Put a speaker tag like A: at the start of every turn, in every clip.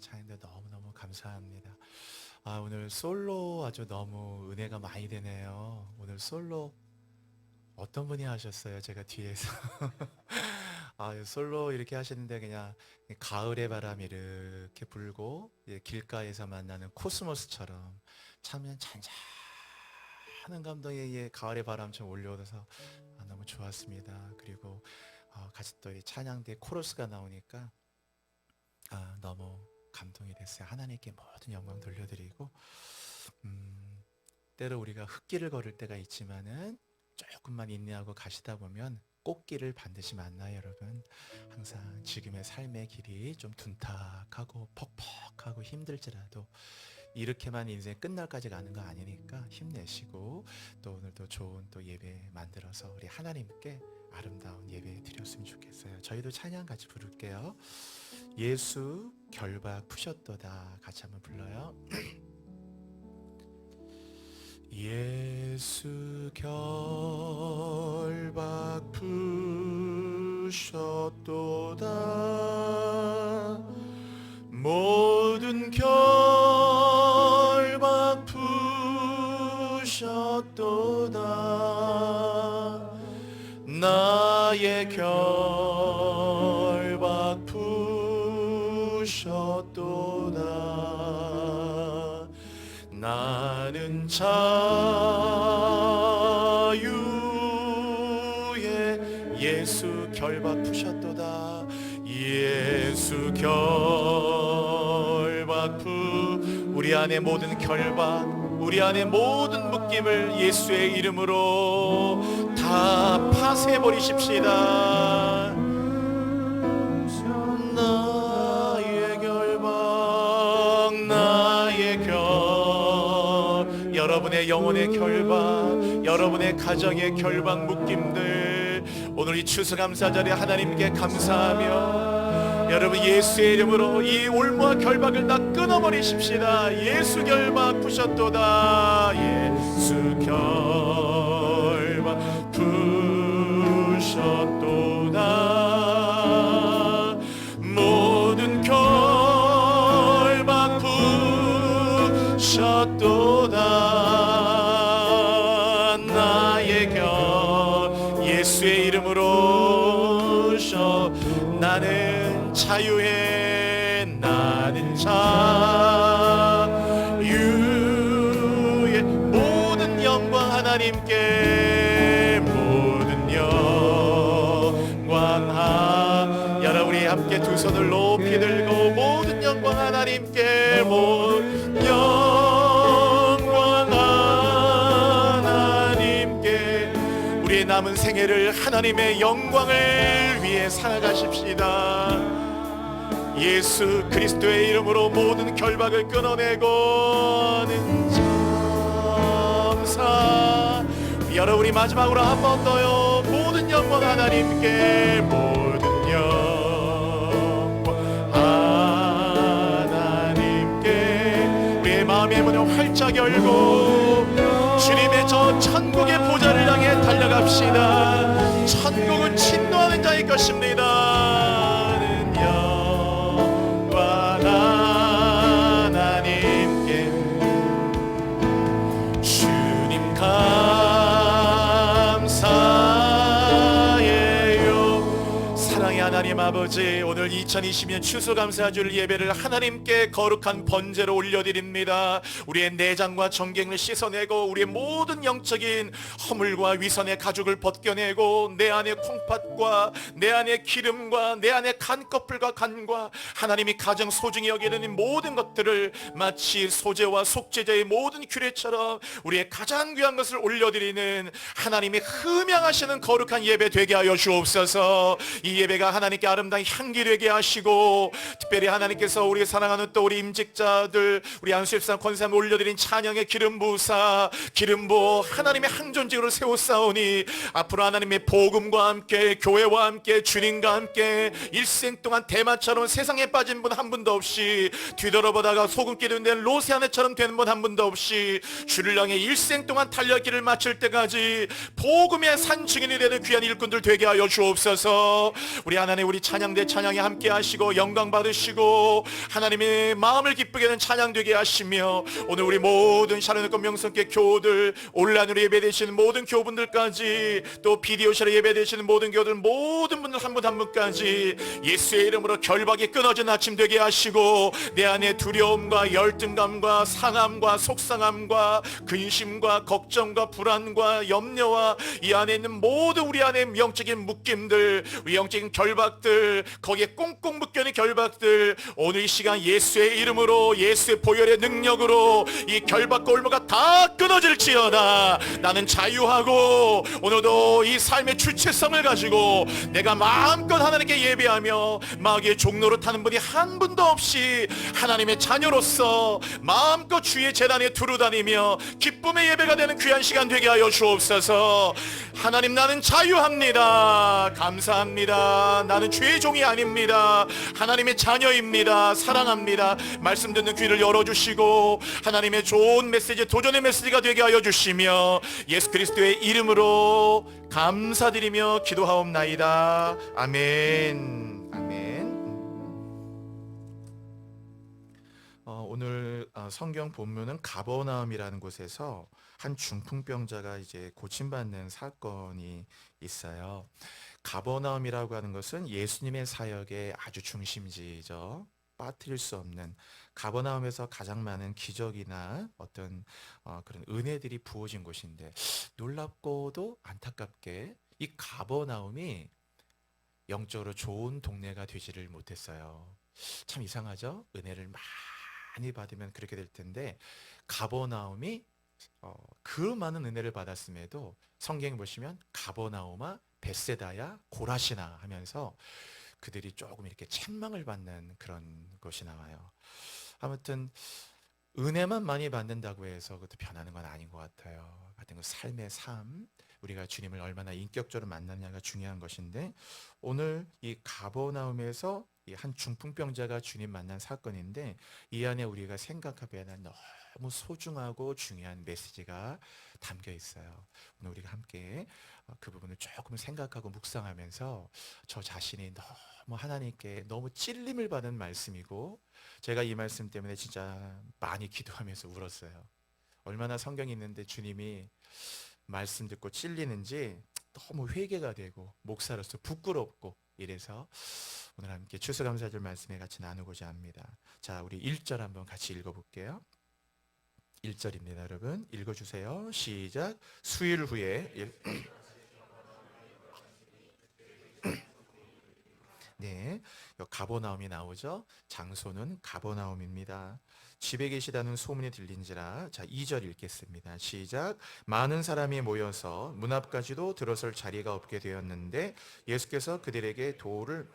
A: 찬양대 너무너무 감사합니다. 오늘 솔로 아주 너무 은혜가 많이 되네요. 오늘 솔로 어떤 분이 하셨어요? 제가 뒤에서 솔로 이렇게 하시는데 그냥 가을의 바람이 이렇게 불고 길가에서 만나는 코스모스처럼 참 그냥 잔잔한 감동의 가을의 바람처럼 올려오셔서 너무 좋았습니다. 그리고 같이 또 이 찬양대 코러스가 나오니까 너무 감동이 됐어요. 하나님께 모든 영광 돌려드리고 때로 우리가 흙길을 걸을 때가 있지만은 조금만 인내하고 가시다 보면 꽃길을 반드시 만나요. 여러분, 항상 지금의 삶의 길이 좀 둔탁하고 퍽퍽하고 힘들지라도 이렇게만 인생 끝날까지 가는 거 아니니까 힘내시고 또 오늘도 좋은 또 예배 만들어서 우리 하나님께 아름다운 예배 드렸으면 좋겠어요. 저희도 찬양 같이 부를게요. 예수 결박 푸셨도다. 같이 한번 불러요. 예수 결박 푸셨도다. 모든 결박 푸셨도다. 나의 결박 푸셨도다. 나는 자유의 예수 결박 푸셨도다. 예수 결박 우리 안에 모든 결박, 우리 안에 모든 묶임을 예수의 이름으로 다 파쇄해버리십시다. 나의 결박, 나의 여러분의 영혼의 결박, 여러분의 가정의 결박 묶임들 오늘 이 추수감사 자리에 하나님께 감사하며 여러분 예수의 이름으로 이 올무와 결박을 다 끊어버리십시다. 예수 결박 푸셨도다. 예수 결박 푸셨도다. 모든 결박 푸셨도다. 나의 예수의 이름으로 나는 자유해. 나는 자유의 모든 영광 하나님께, 모든 영광 여러분 우리 함께 두 손을 높이 들고 모든 영광 하나님께, 모든 영광 하나님께. 우리의 남은 생애를 하나님의 영광을 위해 살아가십시다. 예수 그리스도의 이름으로 모든 결박을 끊어내고는 감사. 여러분이 마지막으로 한 번 더요. 모든 영광 하나님께, 모든 영광 하나님께. 우리의 마음의 문을 활짝 열고 주님의 저 천국의 보좌를 향해 달려갑시다. 천국은 진노하는 자의 것입니다. 하나님께 주님 감사해요. 사랑의 하나님 아버지, 오늘 2020년 추수감사주일 예배를 하나님께 거룩한 번제로 올려드립니다. 우리의 내장과 정갱을 씻어내고 우리의 모든 영적인 허물과 위선의 가죽을 벗겨내고 내 안에 콩팥과 내 안에 기름과 내 안에 간꺼풀과 간과 하나님이 가장 소중히 여기는 모든 것들을 마치 소재와 속죄제의 모든 규례처럼 우리의 가장 귀한 것을 올려드리는 하나님이 흠양하시는 거룩한 예배 되게 하여 주옵소서. 이 예배가 하나님께 아름다운 향기 되게 하시고, 특별히 하나님께서 우리 사랑하는 또 우리 임직자들, 우리 안수협상 권사님 올려드린 찬양의 기름 부사, 기름 부어 하나님의 항존직으로 세우사오니 앞으로 하나님의 복음과 함께 교회와 함께 주님과 함께 일생 동안 대마처럼 세상에 빠진 분 한 분도 없이, 뒤돌아보다가 소금기름 된 로세아네처럼 된 분 한 분도 없이 주를 향해 일생 동안 달려길을 마칠 때까지 복음의 산증인이 되는 귀한 일꾼들 되게 하여 주옵소서. 우리 하나님, 우리 찬양대 찬양의 함께 하시고 영광 받으시고 하나님의 마음을 기쁘게 하는 찬양 되게 하시며 오늘 우리 모든 샤론의권 명성교회 교우들 온라인으로 예배되시는 모든 교우분들까지 또 비디오실에 예배되시는 모든 교우들 모든 분들 한 분 한 분까지 예수의 이름으로 결박이 끊어진 아침 되게 하시고 내 안에 두려움과 열등감과 상함과 속상함과 근심과 걱정과 불안과 염려와 이 안에 있는 모든 우리 안에 영적인 묶임들 우리 영적인 결박들 거기에 꽁꽁 묶여있는 결박들 오늘 이 시간 예수의 이름으로 예수의 보혈의 능력으로 이 결박과 올무가 다 끊어질지어다. 나는 자유하고 오늘도 이 삶의 주체성을 가지고 내가 마음껏 하나님께 예배하며 마귀의 종로로 타는 분이 한 분도 없이 하나님의 자녀로서 마음껏 주의 제단에 두루다니며 기쁨의 예배가 되는 귀한 시간 되게 하여 주옵소서. 하나님 나는 자유합니다. 감사합니다. 나는 주의 종이 아닙니다. 하나님의 자녀입니다. 사랑합니다. 말씀 듣는 귀를 열어주시고 하나님의 좋은 메시지 도전의 메시지가 되게 하여 주시며 예수 그리스도의 이름으로 감사드리며 기도하옵나이다. 아멘. 아멘. 오늘 성경 본문은 가버나움이라는 곳에서 한 중풍병자가 이제 고침받는 사건이 있어요. 가버나움이라고 하는 것은 예수님의 사역의 아주 중심지죠. 빠뜨릴 수 없는 가버나움에서 가장 많은 기적이나 어떤 그런 은혜들이 부어진 곳인데 놀랍고도 안타깝게 이 가버나움이 영적으로 좋은 동네가 되지를 못했어요. 참 이상하죠? 은혜를 많이 받으면 그렇게 될 텐데 가버나움이 그 많은 은혜를 받았음에도 성경에 보시면 가버나움아 벳세다야 고라시나 하면서 그들이 조금 이렇게 책망을 받는 그런 것이 나와요. 아무튼 은혜만 많이 받는다고 해서 그것도 변하는 건 아닌 것 같아요. 같은 그 삶의 삶, 우리가 주님을 얼마나 인격적으로 만났냐가 중요한 것인데 오늘 이 가버나움에서 이 한 중풍병자가 주님 만난 사건인데 이 안에 우리가 생각하기에 너무 소중하고 중요한 메시지가 담겨 있어요. 오늘 우리가 함께 그 부분을 조금 생각하고 묵상하면서 저 자신이 너무 하나님께 너무 찔림을 받은 말씀이고 제가 이 말씀 때문에 진짜 많이 기도하면서 울었어요. 얼마나 성경이 있는데 주님이 말씀 듣고 찔리는지 너무 회개가 되고 목사로서 부끄럽고 이래서 오늘 함께 추수감사절 말씀에 같이 나누고자 합니다. 자, 우리 1절 한번 같이 읽어볼게요. 1절입니다. 여러분 읽어주세요. 시작. 수일 후에 네, 가버나움이 나오죠. 장소는 가버나움입니다. 집에 계시다는 소문이 들린지라. 자, 2절 읽겠습니다. 시작. 많은 사람이 모여서 문 앞까지도 들어설 자리가 없게 되었는데 예수께서 그들에게 도를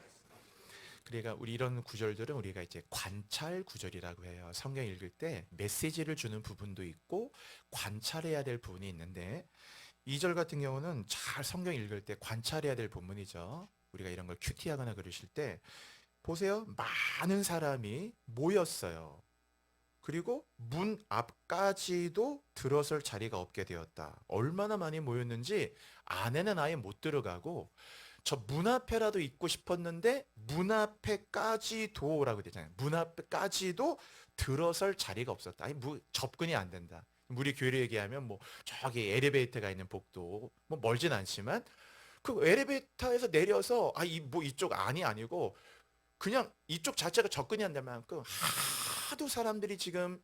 A: 그러니까 우리 이런 구절들은 우리가 이제 관찰 구절이라고 해요. 성경 읽을 때 메시지를 주는 부분도 있고 관찰해야 될 부분이 있는데 2절 같은 경우는 잘 성경 읽을 때 관찰해야 될 본문이죠. 우리가 이런 걸 큐티하거나 그러실 때 보세요. 많은 사람이 모였어요. 그리고 문 앞까지도 들어설 자리가 없게 되었다. 얼마나 많이 모였는지 안에는 아예 못 들어가고 저 문 앞에라도 있고 싶었는데 문 앞에까지도라고 되잖아요. 문 앞까지도 들어설 자리가 없었다. 아니 접근이 안 된다. 우리 교회로 얘기하면 뭐 저기 엘리베이터가 있는 복도 뭐 멀진 않지만 그 엘리베이터에서 내려서 뭐 이쪽 안이 아니고 그냥 이쪽 자체가 접근이 안 될 만큼 하도 사람들이 지금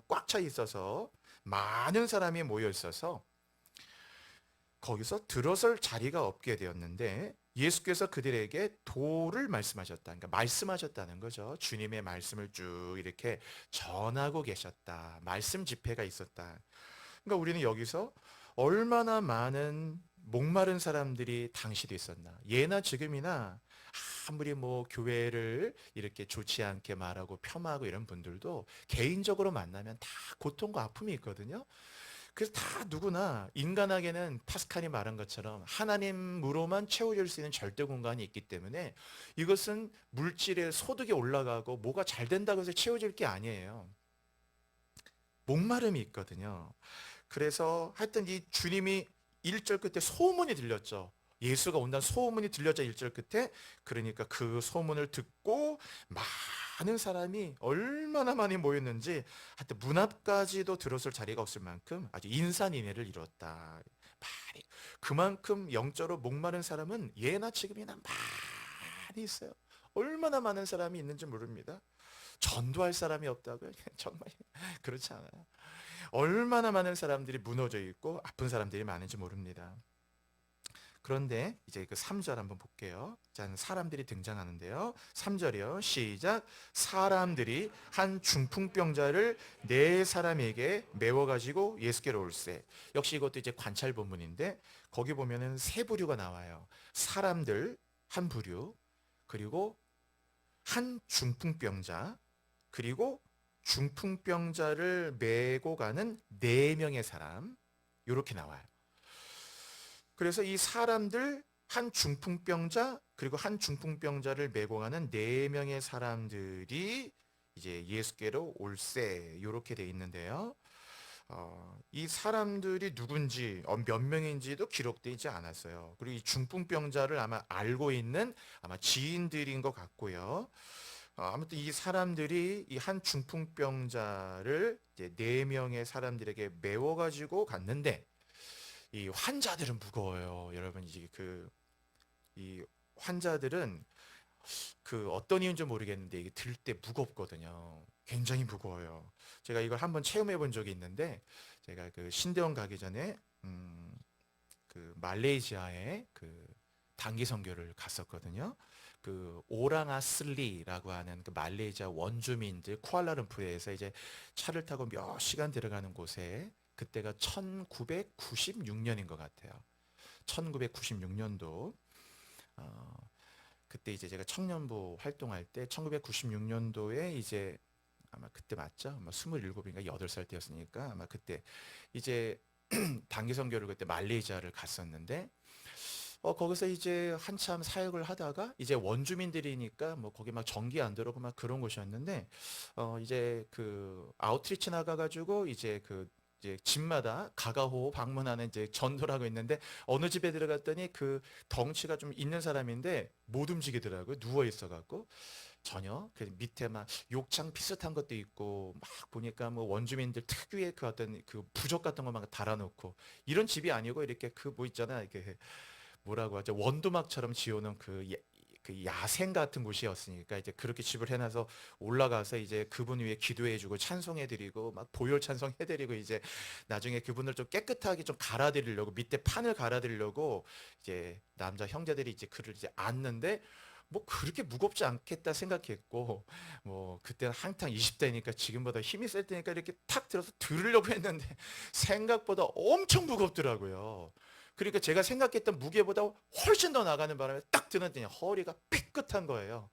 A: 꽉 차 있어서 많은 사람이 모여 있어서 거기서 들어설 자리가 없게 되었는데 예수께서 그들에게 도를 말씀하셨다. 그러니까 말씀하셨다는 거죠. 주님의 말씀을 쭉 이렇게 전하고 계셨다. 말씀 집회가 있었다. 그러니까 우리는 여기서 얼마나 많은 목마른 사람들이 당시도 있었나. 예나 지금이나 아무리 뭐 교회를 이렇게 좋지 않게 말하고 폄하하고 이런 분들도 개인적으로 만나면 다 고통과 아픔이 있거든요. 그래서 다 누구나 인간에게는 파스칼이 말한 것처럼 하나님으로만 채워질 수 있는 절대 공간이 있기 때문에 이것은 물질의 소득이 올라가고 뭐가 잘 된다고 해서 채워질 게 아니에요. 목마름이 있거든요. 그래서 하여튼 이 주님이 1절 끝에 소문이 들렸죠. 예수가 온다는 소문이 들려져 1절 끝에. 그러니까 그 소문을 듣고 많은 사람이 얼마나 많이 모였는지 하여튼 문 앞까지도 들어설 자리가 없을 만큼 아주 인산인해를 이뤘다. 많이 그만큼 영적으로 목마른 사람은 예나 지금이나 많이 있어요. 얼마나 많은 사람이 있는지 모릅니다. 전도할 사람이 없다고요? 정말 그렇지 않아요. 얼마나 많은 사람들이 무너져 있고 아픈 사람들이 많은지 모릅니다. 그런데 이제 그 3절 한번 볼게요. 자, 사람들이 등장하는데요. 3절이요. 시작. 사람들이 한 중풍병자를 네 사람에게 메워 가지고 예수께로 올세. 역시 이것도 이제 관찰 본문인데 거기 보면은 세 부류가 나와요. 사람들 한 부류, 그리고 한 중풍병자, 그리고 중풍병자를 메고 가는 네 명의 사람, 이렇게 나와요. 그래서 이 사람들, 한 중풍병자, 그리고 한 중풍병자를 메고 가는 네 명의 사람들이 이제 예수께로 올세, 이렇게 돼 있는데요. 이 사람들이 누군지, 몇 명인지도 기록되지 않았어요. 그리고 이 중풍병자를 아마 알고 있는 아마 지인들인 것 같고요. 아무튼 이 사람들이 이 한 중풍병자를 이제 네 명의 사람들에게 메워 가지고 갔는데 이 환자들은 무거워요. 여러분 이제 이 환자들은 그 어떤 이유인지 모르겠는데 이게 들 때 무겁거든요. 굉장히 무거워요. 제가 이걸 한번 체험해 본 적이 있는데 제가 그 신대원 가기 전에 그 말레이시아에 그 단기 선교를 갔었거든요. 그 오랑아슬리라고 하는 그 말레이시아 원주민들 쿠알라룸푸르에서 이제 차를 타고 몇 시간 들어가는 곳에 그때가 1996년인 것 같아요. 1996년도 그때 이제 제가 청년부 활동할 때 1996년도에 이제 아마 그때 맞죠? 아마 27인가 8살 때였으니까 아마 그때 이제 단기 선교를 그때 말레이시아를 갔었는데 거기서 이제 한참 사역을 하다가 이제 원주민들이니까 뭐 거기 막 전기 안 들어오고 막 그런 곳이었는데 이제 그 아웃리치 나가가지고 이제 집마다 가가호 방문하는 이제 전도를 하고 있는데 어느 집에 들어갔더니 그 덩치가 좀 있는 사람인데 못 움직이더라고요. 누워 있어갖고 전혀 그 밑에 막 욕창 비슷한 것도 있고 막 보니까 뭐 원주민들 특유의 그 어떤 그 부적 같은 거막 달아놓고 이런 집이 아니고 이렇게 그 뭐 있잖아 이렇게 뭐라고 하죠? 원두막처럼 지어놓은 그 야생 같은 곳이었으니까 이제 그렇게 집을 해놔서 올라가서 이제 그분 위에 기도해주고 찬송해드리고 막 보혈 찬송해드리고 이제 나중에 그분을 좀 깨끗하게 좀 갈아드리려고 밑에 판을 갈아드리려고 이제 남자 형제들이 이제 그를 이제 앉는데 뭐 그렇게 무겁지 않겠다 생각했고 뭐 그때는 한창 20대니까 지금보다 힘이 셀 때니까 이렇게 탁 들어서 들으려고 했는데 생각보다 엄청 무겁더라고요. 그러니까 제가 생각했던 무게보다 훨씬 더 나가는 바람에 딱 드는데 허리가 삐끗한 거예요.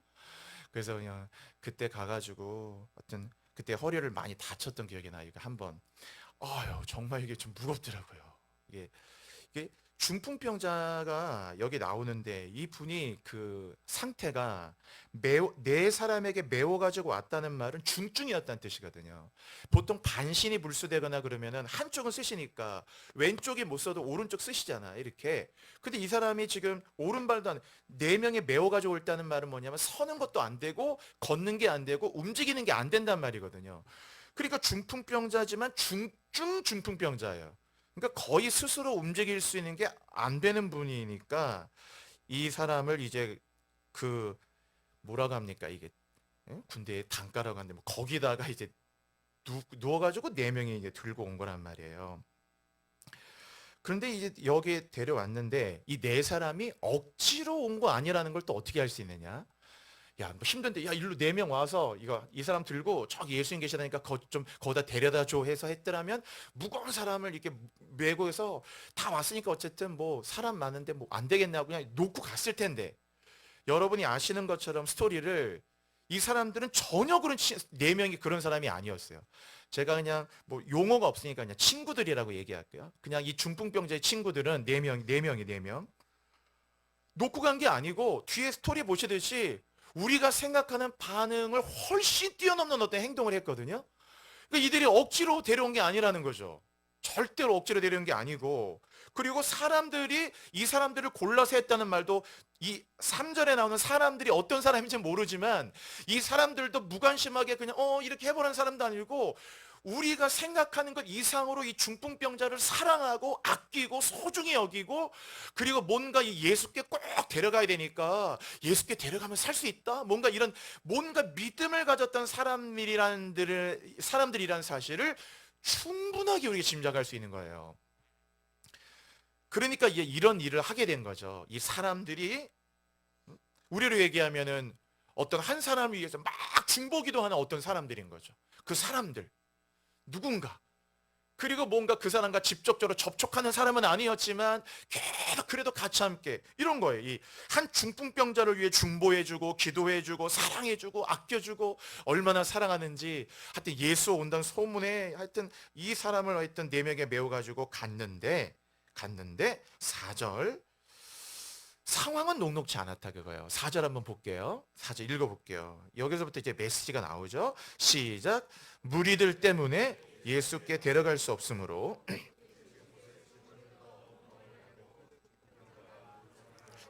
A: 그래서 그냥 그때 가가지고 어떤 그때 허리를 많이 다쳤던 기억이 나요. 이거 한번. 아유 정말 이게 좀 무겁더라고요. 이게 중풍병자가 여기 나오는데 이분이 그 상태가 네 사람에게 메워가지고 왔다는 말은 중증이었다는 뜻이거든요. 보통 반신이 불수되거나 그러면은 한쪽은 쓰시니까 왼쪽이 못 써도 오른쪽 쓰시잖아 이렇게. 근데 이 사람이 지금 오른발도 네 명에 메워가지고 있다는 말은 뭐냐면 서는 것도 안 되고 걷는 게 안 되고 움직이는 게 안 된단 말이거든요. 그러니까 중풍병자지만 중증 중풍병자예요. 그러니까 거의 스스로 움직일 수 있는 게 안 되는 분이니까 이 사람을 이제 그 뭐라고 합니까 이게 군대에 단가라고 하는데 뭐 거기다가 이제 누워가지고 네 명이 이제 들고 온 거란 말이에요. 그런데 이제 여기에 데려왔는데 이 네 사람이 억지로 온 거 아니라는 걸 또 어떻게 알 수 있느냐? 야, 뭐 힘든데, 야, 일로 네 명 와서, 이 사람 들고, 저기 예수님 계시다니까, 거기다 데려다 줘 해서 했더라면, 무거운 사람을 이렇게 메고 해서, 다 왔으니까 어쨌든 뭐, 사람 많은데 뭐, 안 되겠냐고 그냥 놓고 갔을 텐데, 여러분이 아시는 것처럼 스토리를, 이 사람들은 전혀 네 명이 그런 사람이 아니었어요. 제가 그냥 뭐 용어가 없으니까 그냥 친구들이라고 얘기할게요. 그냥 이 중풍병자의 친구들은 네 명. 놓고 간 게 아니고 뒤에 스토리 보시듯이 우리가 생각하는 반응을 훨씬 뛰어넘는 어떤 행동을 했거든요. 그러니까 이들이 억지로 데려온 게 아니라는 거죠. 절대로 억지로 데려온 게 아니고 그리고 사람들이 이 사람들을 골라서 했다는 말도 이 3절에 나오는 사람들이 어떤 사람인지 모르지만 이 사람들도 무관심하게 그냥 이렇게 해보라는 사람도 아니고 우리가 생각하는 것 이상으로 이 중풍병자를 사랑하고 아끼고 소중히 여기고 그리고 뭔가 이 예수께 꼭 데려가야 되니까 예수께 데려가면 살 수 있다? 뭔가 믿음을 가졌던 사람들이라는 사실을 충분하게 우리가 짐작할 수 있는 거예요. 그러니까 이런 일을 하게 된 거죠. 이 사람들이 우리로 얘기하면은 어떤 한 사람을 위해서 막 중보기도하는 어떤 사람들인 거죠. 그 사람들 누군가 그리고 뭔가 그 사람과 직접적으로 접촉하는 사람은 아니었지만 계속 그래도 같이 함께 이런 거예요. 이 한 중풍병자를 위해 중보해주고 기도해주고 사랑해주고 아껴주고 얼마나 사랑하는지 하여튼 예수 온다는 소문에 하여튼 이 사람을 하여튼 4명에 메워가지고 갔는데 4절 상황은 녹록지 않았다 그거예요. 4절 한번 볼게요. 4절 읽어볼게요. 여기서부터 이제 메시지가 나오죠. 시작. 무리들 때문에 예수께 데려갈 수 없으므로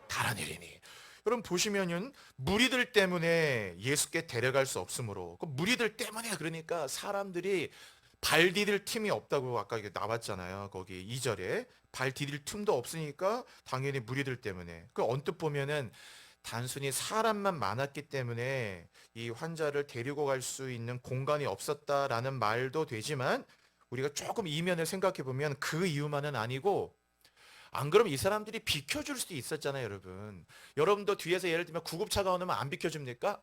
A: 달아내리니. 여러분 보시면은 무리들 때문에 예수께 데려갈 수 없으므로 그 무리들 때문에 그러니까 사람들이 발 디딜 틈이 없다고 아까 이게 나왔잖아요. 거기 2절에 발 디딜 틈도 없으니까 당연히 무리들 때문에 그 언뜻 보면은 단순히 사람만 많았기 때문에 이 환자를 데리고 갈 수 있는 공간이 없었다라는 말도 되지만 우리가 조금 이면을 생각해 보면 그 이유만은 아니고 안 그러면 이 사람들이 비켜줄 수도 있었잖아요, 여러분. 여러분도 뒤에서 예를 들면 구급차가 오면 안 비켜줍니까?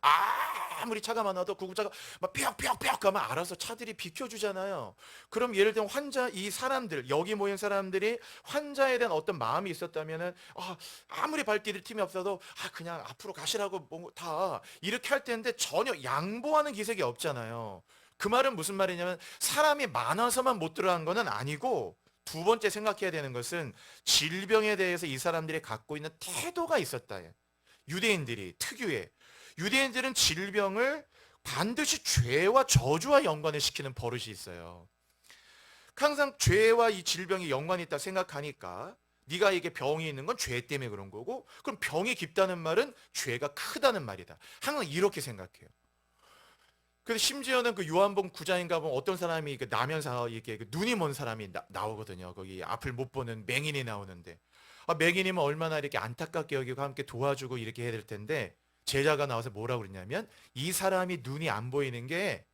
A: 아무리 차가 많아도 구급차가 막 삐약삐약삐약 가면 알아서 차들이 비켜주잖아요. 그럼 예를 들면 이 사람들, 여기 모인 사람들이 환자에 대한 어떤 마음이 있었다면은, 아무리 발디딜 틈이 없어도, 그냥 앞으로 가시라고 다 이렇게 할 텐데 전혀 양보하는 기색이 없잖아요. 그 말은 무슨 말이냐면 사람이 많아서만 못 들어간 거는 아니고 두 번째 생각해야 되는 것은 질병에 대해서 이 사람들이 갖고 있는 태도가 있었다. 유대인들이 특유의 유대인들은 질병을 반드시 죄와 저주와 연관을 시키는 버릇이 있어요. 항상 죄와 이 질병이 연관이 있다 생각하니까 네가 이게 병이 있는 건 죄 때문에 그런 거고 그럼 병이 깊다는 말은 죄가 크다는 말이다. 항상 이렇게 생각해요. 그래서 심지어는 그 요한복음 9장인가 보면 어떤 사람이 그 나면서 이게 눈이 먼 사람이 나오거든요. 거기 앞을 못 보는 맹인이 나오는데 맹인이면 얼마나 이렇게 안타깝게 여기고 함께 도와주고 이렇게 해야 될 텐데 제자가 나와서 뭐라고 그랬냐면 이 사람이 눈이 안 보이는 게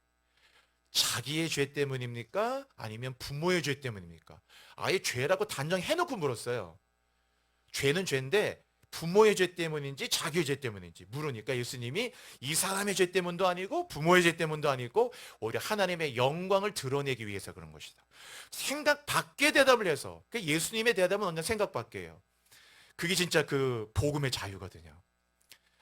A: 자기의 죄 때문입니까? 아니면 부모의 죄 때문입니까? 아예 죄라고 단정해놓고 물었어요. 죄는 죄인데 부모의 죄 때문인지 자기의 죄 때문인지 물으니까 예수님이 이 사람의 죄 때문도 아니고 부모의 죄 때문도 아니고 오히려 하나님의 영광을 드러내기 위해서 그런 것이다. 생각 밖의 대답을 해서 예수님의 대답은 언제나 생각 밖이에요. 그게 진짜 그 복음의 자유거든요.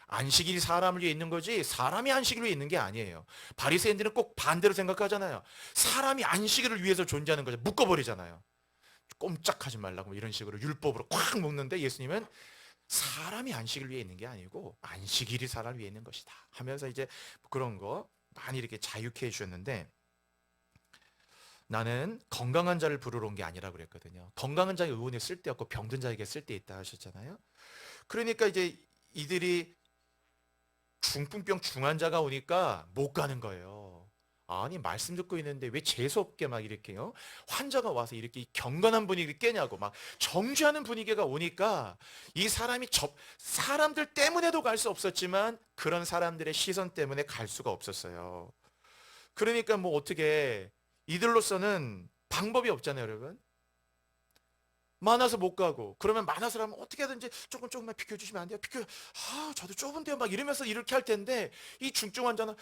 A: 안식일이 사람을 위해 있는 거지 사람이 안식일을 위해 있는 게 아니에요. 바리새인들은 꼭 반대로 생각하잖아요. 사람이 안식일을 위해서 존재하는 거죠. 묶어버리잖아요. 꼼짝하지 말라고 이런 식으로 율법으로 꽉 묶는데 예수님은 사람이 안식을 위해 있는 게 아니고 안식일이 사람을 위해 있는 것이다 하면서 이제 그런 거 많이 이렇게 자유케 해주셨는데 나는 건강한 자를 부르러 온 게 아니라 그랬거든요. 건강한 자의 의원에 쓸데없고 병든 자에게 쓸데있다 하셨잖아요. 그러니까 이제 이들이 중풍병 중환자가 오니까 못 가는 거예요. 아니 말씀 듣고 있는데 왜 재수없게 막 이렇게요? 환자가 와서 이렇게 경건한 분위기를 깨냐고 막 정죄하는 분위기가 오니까 이 사람이 사람들 때문에도 갈 수 없었지만 그런 사람들의 시선 때문에 갈 수가 없었어요. 그러니까 뭐 어떻게 이들로서는 방법이 없잖아요, 여러분. 많아서 못 가고 그러면 많아서 하면 어떻게 하든지 조금만 비켜주시면 안 돼요? 저도 좁은데요 막 이러면서 이렇게 할 텐데 이 중증 환자는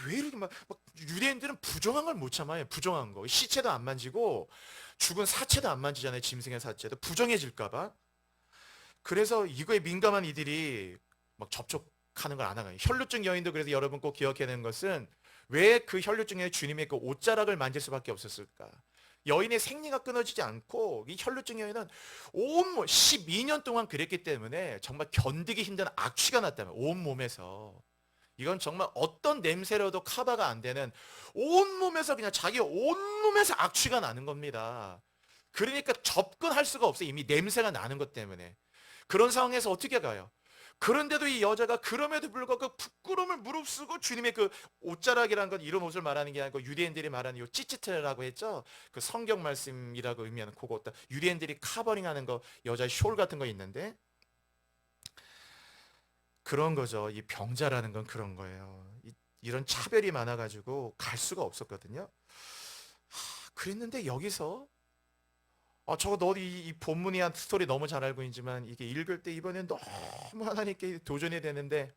A: 왜 이렇게 막 유대인들은 부정한 걸 못 참아요. 부정한 거 시체도 안 만지고 죽은 사체도 안 만지잖아요. 짐승의 사체도 부정해질까 봐. 그래서 이거에 민감한 이들이 막 접촉하는 걸 안 하거든요. 혈루증 여인도 그래서 여러분 꼭 기억해야 되는 것은 왜 그 혈루증 여인 주님의 그 옷자락을 만질 수밖에 없었을까? 여인의 생리가 끊어지지 않고 이 혈루증 여인은 온몸 12년 동안 그랬기 때문에 정말 견디기 힘든 악취가 났다면 온몸에서 이건 정말 어떤 냄새로도 커버가 안 되는 온몸에서 그냥 자기 온몸에서 악취가 나는 겁니다. 그러니까 접근할 수가 없어요. 이미 냄새가 나는 것 때문에. 그런 상황에서 어떻게 가요? 그런데도 이 여자가 그럼에도 불구하고 그 부끄러움을 무릅쓰고 주님의 그 옷자락이라는 건 이런 옷을 말하는 게 아니고 유대인들이 말하는 요 찌찌트라고 했죠. 그 성경 말씀이라고 의미하는 그거 유대인들이 카버링하는 거 여자의 숄 같은 거 있는데 그런 거죠. 이 병자라는 건 그런 거예요. 이런 차별이 많아가지고 갈 수가 없었거든요. 그랬는데 여기서 저거 너 이 본문이 한 스토리 너무 잘 알고 있지만 이게 읽을 때 이번엔 너무 하나님께 도전이 되는데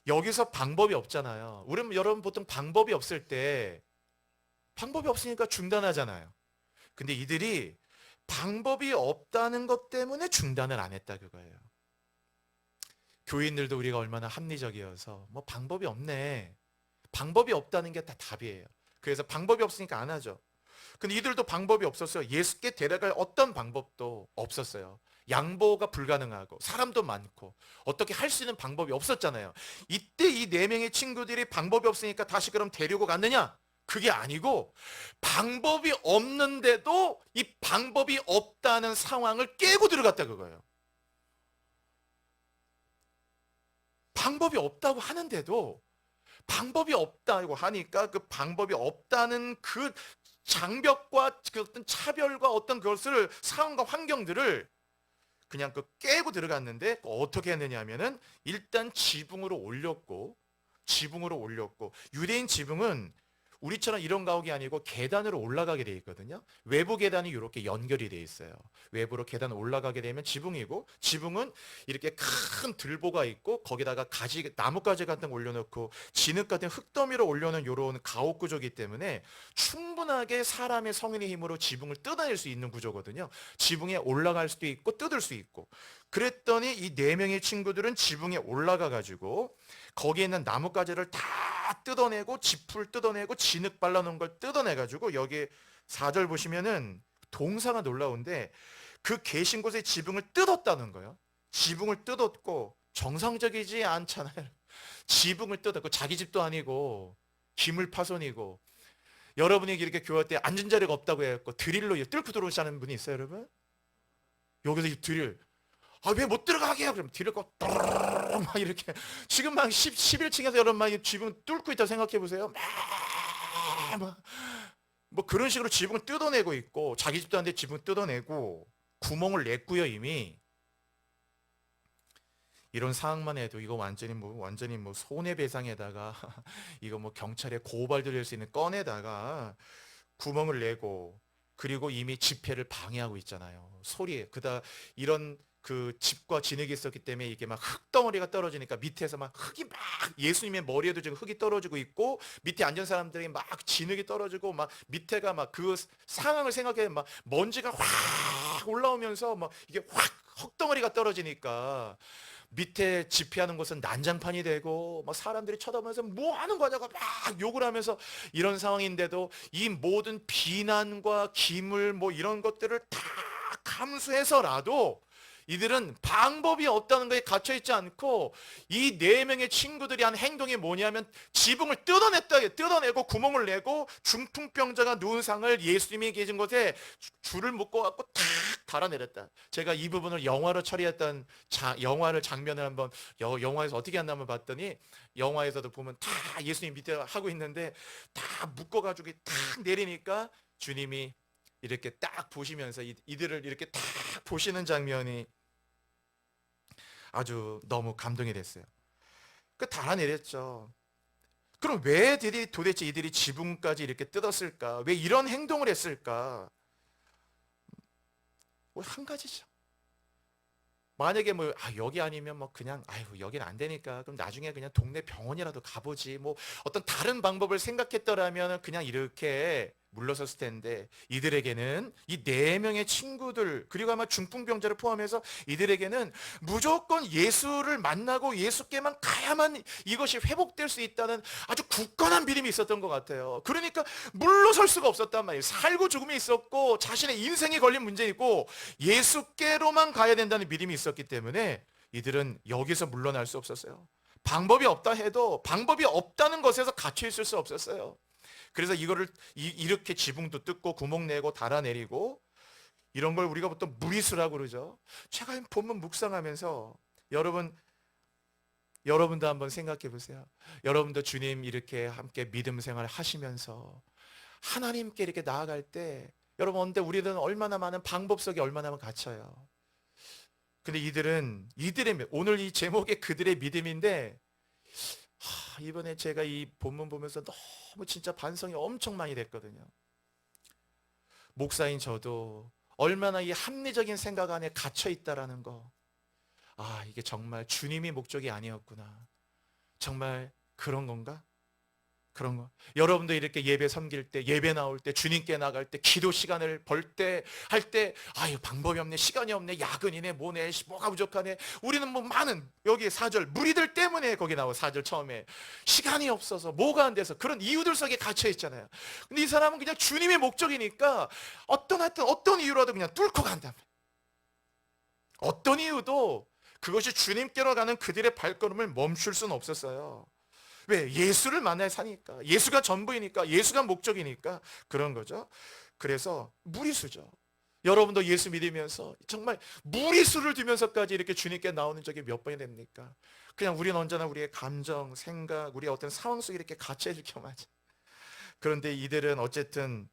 A: 여기서 방법이 없잖아요. 우리 여러분 보통 방법이 없을 때 방법이 없으니까 중단하잖아요. 근데 이들이 방법이 없다는 것 때문에 중단을 안 했다 그거예요. 교인들도 우리가 얼마나 합리적이어서 뭐 방법이 없네. 방법이 없다는 게 다 답이에요. 그래서 방법이 없으니까 안 하죠. 근데 이들도 방법이 없었어요. 예수께 데려갈 어떤 방법도 없었어요. 양보가 불가능하고 사람도 많고 어떻게 할 수 있는 방법이 없었잖아요. 이때 이 네 명의 친구들이 방법이 없으니까 다시 그럼 데리고 갔느냐? 그게 아니고 방법이 없는데도 이 방법이 없다는 상황을 깨고 들어갔다 그거예요. 방법이 없다고 하는데도 방법이 없다고 하니까 그 방법이 없다는 그 장벽과 그 어떤 차별과 어떤 그것을 상황과 환경들을 그냥 그 깨고 들어갔는데 어떻게 했느냐 하면은 일단 지붕으로 올렸고 유대인 지붕은 우리처럼 이런 가옥이 아니고 계단으로 올라가게 돼 있거든요. 외부 계단이 이렇게 연결이 돼 있어요. 외부로 계단 올라가게 되면 지붕이고 지붕은 이렇게 큰 들보가 있고 거기다가 나뭇가지 같은 거 올려놓고 진흙 같은 흙더미로 올려놓은 이런 가옥 구조이기 때문에 충분하게 사람의 성인의 힘으로 지붕을 뜯어낼 수 있는 구조거든요. 지붕에 올라갈 수도 있고 뜯을 수 있고. 그랬더니 이 네 명의 친구들은 지붕에 올라가 가지고 거기에 있는 나뭇가지를 다 뜯어내고 지풀 뜯어내고 진흙 발라놓은 걸 뜯어내가지고 여기 4절 보시면은 동사가 놀라운데 그 계신 곳의 지붕을 뜯었다는 거예요. 지붕을 뜯었고 정상적이지 않잖아요. 지붕을 뜯었고 자기 집도 아니고 기물 파손이고 여러분이 이렇게 교회 때 앉은 자리가 없다고 해갖고 드릴로 뚫고 들어오시는 분이 있어요, 여러분? 여기서 이 드릴 왜 못 들어가게 해요? 그럼 뒤를 막 이렇게 지금 막 11층에서 여러분 막 지붕 뚫고 있다고 생각해 보세요. 뭐 그런 식으로 지붕을 뜯어내고 있고 자기 집도 아닌데 지붕 뜯어내고 구멍을 냈고요 이미. 이런 상황만 해도 이거 완전히 뭐 손해배상에다가 이거 뭐 경찰에 고발 드릴 수 있는 건에다가 구멍을 내고 그리고 이미 집회를 방해하고 있잖아요. 소리에 이런 그 집과 진흙이 있었기 때문에 이게 막 흙덩어리가 떨어지니까 밑에서 막 흙이 막 예수님의 머리에도 지금 흙이 떨어지고 있고 밑에 앉은 사람들이 막 진흙이 떨어지고 막 밑에가 막 그 상황을 생각해 막 먼지가 확 올라오면서 막 이게 확 흙덩어리가 떨어지니까 밑에 집회하는 곳은 난장판이 되고 막 사람들이 쳐다보면서 뭐 하는 거냐고 막 욕을 하면서 이런 상황인데도 이 모든 비난과 기물 뭐 이런 것들을 다 감수해서라도 이들은 방법이 없다는 것에 갇혀있지 않고 이 네 명의 친구들이 한 행동이 뭐냐면 지붕을 뜯어내고 구멍을 내고 중풍병자가 누운 상을 예수님이 계신 곳에 줄을 묶어갖고 탁 달아내렸다. 제가 이 부분을 영화로 처리했던 영화를 장면을 한번 영화에서 어떻게 했나 한번 봤더니 영화에서도 보면 다 예수님 밑에 하고 있는데 다 묶어가지고 탁 내리니까 주님이 이렇게 딱 보시면서 이들을 이렇게 딱 보시는 장면이 아주 너무 감동이 됐어요. 그 달아내렸죠. 그럼 왜 도대체 이들이 지붕까지 이렇게 뜯었을까? 왜 이런 행동을 했을까? 한 가지죠. 만약에 여기 아니면 그냥 여기는 안 되니까 그럼 나중에 그냥 동네 병원이라도 가보지 뭐 어떤 다른 방법을 생각했더라면 그냥 이렇게 물러섰을 텐데 이들에게는 이 네 명의 친구들 그리고 아마 중풍병자를 포함해서 이들에게는 무조건 예수를 만나고 예수께만 가야만 이것이 회복될 수 있다는 아주 굳건한 믿음이 있었던 것 같아요. 그러니까 물러설 수가 없었단 말이에요. 살고 죽음이 있었고 자신의 인생이 걸린 문제이고 예수께로만 가야 된다는 믿음이 있었기 때문에 이들은 여기서 물러날 수 없었어요. 방법이 없다 해도 방법이 없다는 것에서 갇혀 있을 수 없었어요. 그래서 이거를 이렇게 지붕도 뜯고 구멍 내고 달아내리고 이런 걸 우리가 보통 무리수라고 그러죠. 제가 이 본문 묵상하면서 여러분도 한번 생각해 보세요. 여러분도 주님 이렇게 함께 믿음 생활 하시면서 하나님께 이렇게 나아갈 때 여러분, 근데 우리는 얼마나 많은 방법 속에 얼마나 많은 갇혀요. 근데 이들의 오늘 이 제목이 그들의 믿음인데, 이번에 제가 이 본문 보면서 너무 진짜 반성이 엄청 많이 됐거든요. 목사인 저도 얼마나 이 합리적인 생각 안에 갇혀 있다라는 거, 이게 정말 주님이 목적이 아니었구나. 정말 그런 건가? 그런 거. 여러분도 이렇게 예배 섬길 때, 예배 나올 때, 주님께 나갈 때, 기도 시간을 벌 때, 할 때, 방법이 없네, 시간이 없네, 야근이네, 뭐네, 뭐가 부족하네. 우리는 뭐 많은, 여기 4절, 무리들 때문에 거기 나와, 4절 처음에. 시간이 없어서, 뭐가 안 돼서, 그런 이유들 속에 갇혀 있잖아요. 근데 이 사람은 그냥 주님의 목적이니까, 어떤 이유라도 그냥 뚫고 간다. 어떤 이유도 그것이 주님께로 가는 그들의 발걸음을 멈출 수는 없었어요. 왜? 예수를 만나야 사니까. 예수가 전부이니까. 예수가 목적이니까 그런 거죠. 그래서 무리수죠. 여러분도 예수 믿으면서 정말 무리수를 두면서까지 이렇게 주님께 나오는 적이 몇 번이 됩니까? 그냥 우리는 언제나 우리의 감정, 생각, 우리의 어떤 상황 속에 이렇게 갇혀있을 경우만. 그런데 이들은 어쨌든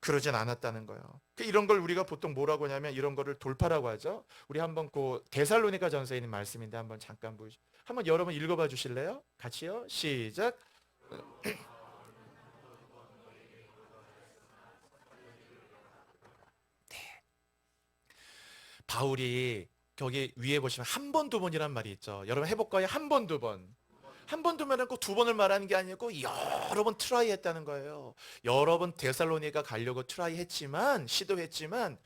A: 그러진 않았다는 거예요. 이런 걸 우리가 보통 뭐라고 하냐면 이런 거를 돌파라고 하죠. 우리 한번 그 데살로니가 전서에 있는 말씀인데 한번 잠깐 한번 여러분 읽어봐 주실래요? 같이요. 시작. 바울이 거기 위에 보시면 한 번, 두 번이란 말이 있죠. 여러분 해볼까요? 한 번, 두 번. 한 번, 두 번은 꼭 두 번을 말하는 게 아니고 여러 번 트라이 했다는 거예요. 여러 번 데살로니가 가려고 트라이 했지만, 시도했지만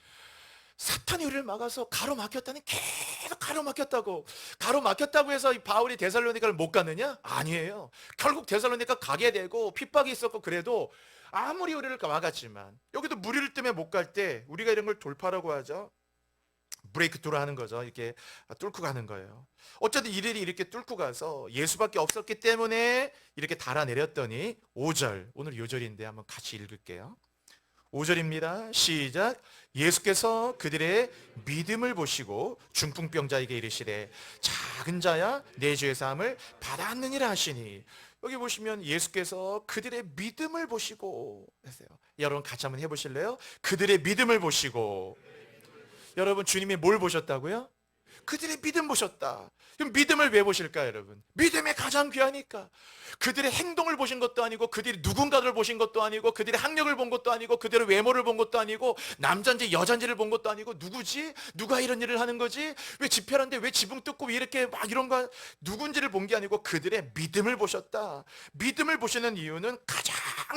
A: 사탄이 우리를 막아서 가로막혔다니, 계속 가로막혔다고 해서 바울이 데살로니가를 못 갔느냐? 아니에요. 결국 데살로니가 가게 되고 핍박이 있었고, 그래도 아무리 우리를 막았지만 여기도 무리를 때문에 못 갈 때 우리가 이런 걸 돌파라고 하죠. 브레이크트루 하는 거죠. 이렇게 뚫고 가는 거예요. 어쨌든 이들이 이렇게 뚫고 가서 예수밖에 없었기 때문에 이렇게 달아내렸더니 5절, 오늘 요절인데 한번 같이 읽을게요. 5절입니다. 시작. 예수께서 그들의 믿음을 보시고 중풍병자에게 이르시되 작은 자야 내 죄 사함을 받았느니라 하시니, 여기 보시면 예수께서 그들의 믿음을 보시고 했어요. 여러분 같이 한번 해보실래요? 그들의 믿음을 보시고. 여러분 주님이 뭘 보셨다고요? 그들의 믿음 보셨다. 그럼 믿음을 왜 보실까요, 여러분? 믿음이 가장 귀하니까. 그들의 행동을 보신 것도 아니고, 그들이 누군가를 보신 것도 아니고, 그들의 학력을 본 것도 아니고, 그들의 외모를 본 것도 아니고, 남잔지 여잔지를 본 것도 아니고, 누구지? 누가 이런 일을 하는 거지? 왜 집회하는데 왜 지붕 뜯고 왜 이렇게 막 이런 거, 누군지를 본 게 아니고 그들의 믿음을 보셨다. 믿음을 보시는 이유는 가장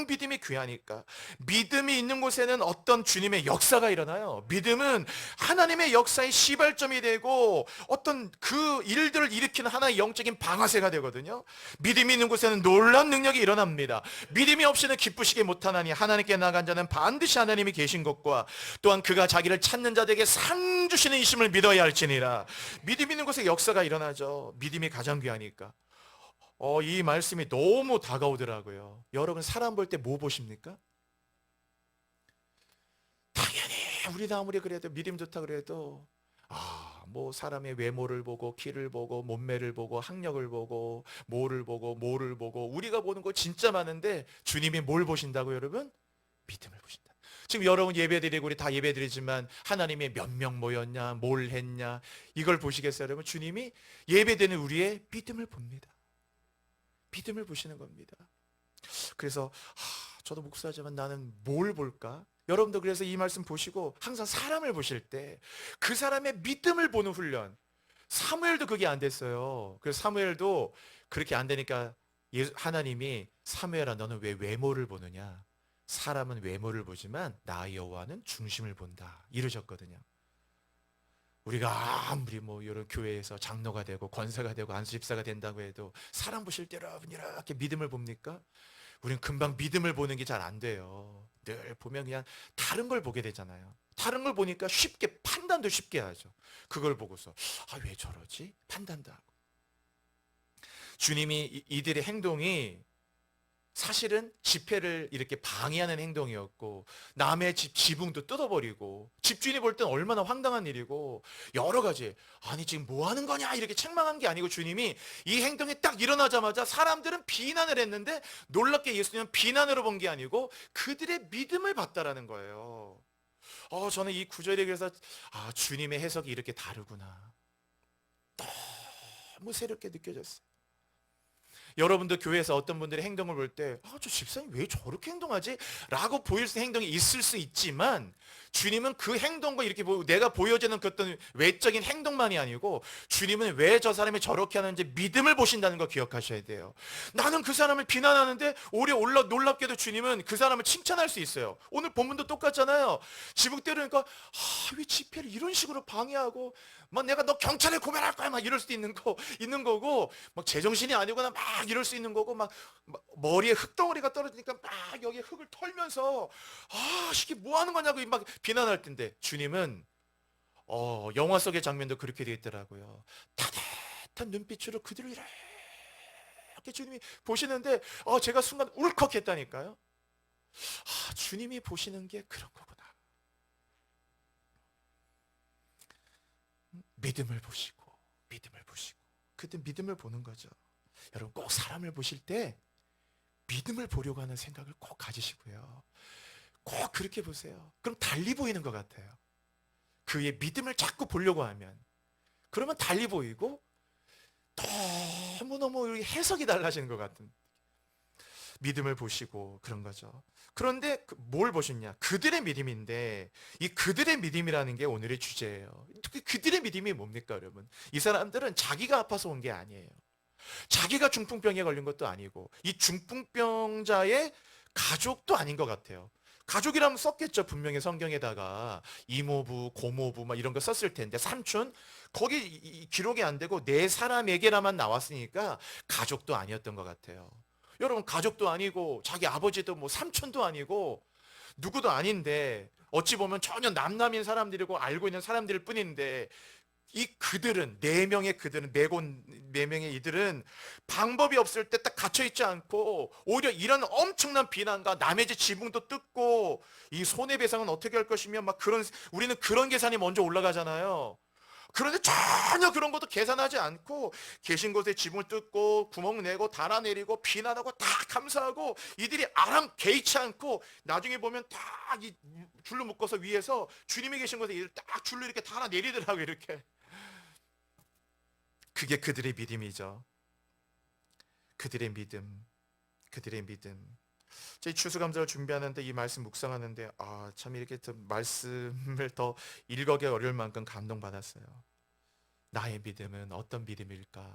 A: 믿음이 귀하니까. 믿음이 있는 곳에는 어떤 주님의 역사가 일어나요. 믿음은 하나님의 역사의 시발점이 되고 어떤 그 일들을 일으키는 하나의 영적인 방아쇠가 되거든요. 믿음이 있는 곳에는 놀라운 능력이 일어납니다. 믿음이 없이는 기쁘시게 못하나니 하나님께 나간 자는 반드시 하나님이 계신 것과 또한 그가 자기를 찾는 자들에게 상 주시는 이심을 믿어야 할지니라. 믿음 있는 곳에 역사가 일어나죠. 믿음이 가장 귀하니까. 이 말씀이 너무 다가오더라고요. 여러분 사람 볼 때 뭐 보십니까? 당연히 우리도 아무리 그래도 믿음 좋다 그래도 뭐 사람의 외모를 보고 키를 보고 몸매를 보고 학력을 보고 뭐를 보고 우리가 보는 거 진짜 많은데 주님이 뭘 보신다고 여러분? 믿음을 보신다. 지금 여러분 예배드리고 우리 다 예배드리지만 하나님이 몇 명 모였냐, 뭘 했냐, 이걸 보시겠어요 여러분? 주님이 예배드리는 우리의 믿음을 봅니다. 믿음을 보시는 겁니다. 그래서 저도 목사지만 나는 뭘 볼까? 여러분도 그래서 이 말씀 보시고 항상 사람을 보실 때 그 사람의 믿음을 보는 훈련. 사무엘도 그게 안 됐어요. 그래서 사무엘도 그렇게 안 되니까 하나님이 사무엘아 너는 왜 외모를 보느냐? 사람은 외모를 보지만 나 여호와는 중심을 본다. 이러셨거든요. 우리가 아무리 뭐 이런 교회에서 장로가 되고 권사가 되고 안수집사가 된다고 해도 사람 보실 때 여러분 이렇게 믿음을 봅니까? 우린 금방 믿음을 보는 게 잘 안 돼요. 늘 보면 그냥 다른 걸 보게 되잖아요. 다른 걸 보니까 쉽게 판단도 쉽게 하죠. 그걸 보고서 왜 저러지? 판단도 하고. 주님이 이들의 행동이 사실은 집회를 이렇게 방해하는 행동이었고, 남의 집 지붕도 뜯어버리고, 집주인이 볼 땐 얼마나 황당한 일이고, 여러 가지, 아니 지금 뭐 하는 거냐 이렇게 책망한 게 아니고, 주님이 이 행동이 딱 일어나자마자 사람들은 비난을 했는데, 놀랍게 예수님은 비난으로 본 게 아니고 그들의 믿음을 봤다라는 거예요. 저는 이 구절에 그래서 주님의 해석이 이렇게 다르구나, 너무 새롭게 느껴졌어요. 여러분도 교회에서 어떤 분들의 행동을 볼 때, 저 집사님 왜 저렇게 행동하지? 라고 보일 수 있는 행동이 있을 수 있지만, 주님은 그 행동과 이렇게 내가 보여지는 그 어떤 외적인 행동만이 아니고, 주님은 왜 저 사람이 저렇게 하는지 믿음을 보신다는 거 기억하셔야 돼요. 나는 그 사람을 비난하는데, 오히려 놀랍게도 주님은 그 사람을 칭찬할 수 있어요. 오늘 본문도 똑같잖아요. 지붕 때리니까, 왜 집회를 이런 식으로 방해하고, 막 내가 너 경찰에 고발할 거야 막 이럴 수도 있는 거고, 막 제정신이 아니거나 막 이럴 수 있는 거고, 막 머리에 흙덩어리가 떨어지니까 막 여기에 흙을 털면서 이게 뭐 하는 거냐고 막 비난할 텐데, 주님은 영화 속의 장면도 그렇게 되어 있더라고요. 따뜻한 눈빛으로 그들을 이렇게 주님이 보시는데, 제가 순간 울컥했다니까요. 주님이 보시는 게 그런 거구나. 믿음을 보시고 그때 믿음을 보는 거죠. 여러분 꼭 사람을 보실 때 믿음을 보려고 하는 생각을 꼭 가지시고요. 꼭 그렇게 보세요. 그럼 달리 보이는 것 같아요. 그의 믿음을 자꾸 보려고 하면, 그러면 달리 보이고 너무너무 해석이 달라지는 것 같은, 믿음을 보시고 그런 거죠. 그런데 뭘 보셨냐? 그들의 믿음인데, 이 그들의 믿음이라는 게 오늘의 주제예요. 그들의 믿음이 뭡니까, 여러분? 이 사람들은 자기가 아파서 온 게 아니에요. 자기가 중풍병에 걸린 것도 아니고, 이 중풍병자의 가족도 아닌 것 같아요. 가족이라면 썼겠죠. 분명히 성경에다가 이모부, 고모부 막 이런 거 썼을 텐데, 삼촌, 거기 기록이 안 되고 네 사람에게라만 나왔으니까 가족도 아니었던 것 같아요. 여러분, 가족도 아니고 자기 아버지도 뭐 삼촌도 아니고 누구도 아닌데, 어찌 보면 전혀 남남인 사람들이고 알고 있는 사람들일 뿐인데, 이 그들은, 네 명의 이들은 방법이 없을 때 딱 갇혀 있지 않고, 오히려 이런 엄청난 비난과 남의 집 지붕도 뜯고 이 손해배상은 어떻게 할 것이며 막 우리는 그런 계산이 먼저 올라가잖아요. 그런데 전혀 그런 것도 계산하지 않고 계신 곳에 지붕을 뜯고 구멍 내고 달아내리고 비난하고 다 감사하고, 이들이 아랑 개의치 않고 나중에 보면 다 이 줄로 묶어서 위에서 주님이 계신 곳에 이들 딱 줄로 이렇게 달아내리더라고요. 이렇게. 그게 그들의 믿음이죠. 그들의 믿음. 저희 추수감사를 준비하는데, 이 말씀 묵상하는데, 참 이렇게 말씀을 더 읽어기 어려울 만큼 감동받았어요. 나의 믿음은 어떤 믿음일까?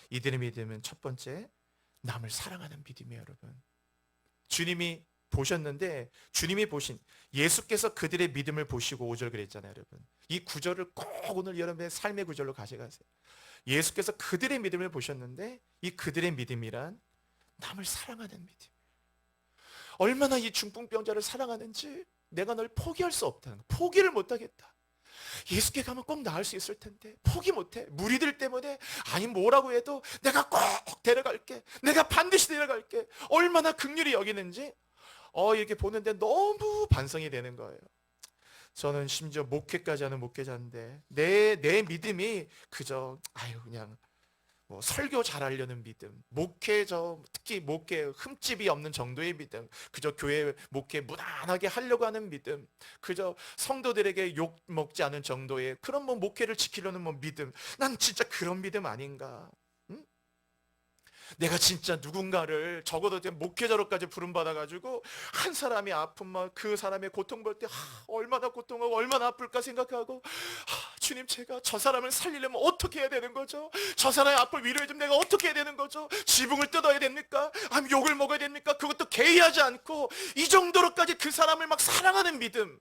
A: 이들의 믿음은 첫 번째, 남을 사랑하는 믿음이에요, 여러분. 주님이 보셨는데, 예수께서 그들의 믿음을 보시고 5절 그랬잖아요, 여러분. 이 구절을 꼭 오늘 여러분의 삶의 구절로 가져가세요. 예수께서 그들의 믿음을 보셨는데, 이 그들의 믿음이란 남을 사랑하는 믿음. 얼마나 이 중풍병자를 사랑하는지, 내가 널 포기할 수 없다는 거. 포기를 못하겠다. 예수께 가면 꼭 나을 수 있을 텐데 포기 못해. 무리들 때문에, 아니 뭐라고 해도 내가 꼭 데려갈게, 내가 반드시 데려갈게. 얼마나 긍휼히 여기는지 이렇게 보는데 너무 반성이 되는 거예요. 저는 심지어 목회까지 하는 목회자인데, 내 믿음이 그저 그냥 뭐 설교 잘하려는 믿음, 특히 목회 흠집이 없는 정도의 믿음, 그저 교회 목회 무난하게 하려고 하는 믿음, 그저 성도들에게 욕 먹지 않은 정도의 그런 목회를 지키려는 믿음. 난 진짜 그런 믿음 아닌가? 응? 내가 진짜 누군가를 적어도 목회자로까지 부름받아가지고 한 사람이 아프면 그 사람의 고통 볼 때 얼마나 고통하고 얼마나 아플까 생각하고, 주님, 제가 저 사람을 살리려면 어떻게 해야 되는 거죠? 저 사람의 아픔을 위로해주면 내가 어떻게 해야 되는 거죠? 지붕을 뜯어야 됩니까? 아니면 욕을 먹어야 됩니까? 그것도 개의하지 않고 이 정도로까지 그 사람을 막 사랑하는 믿음.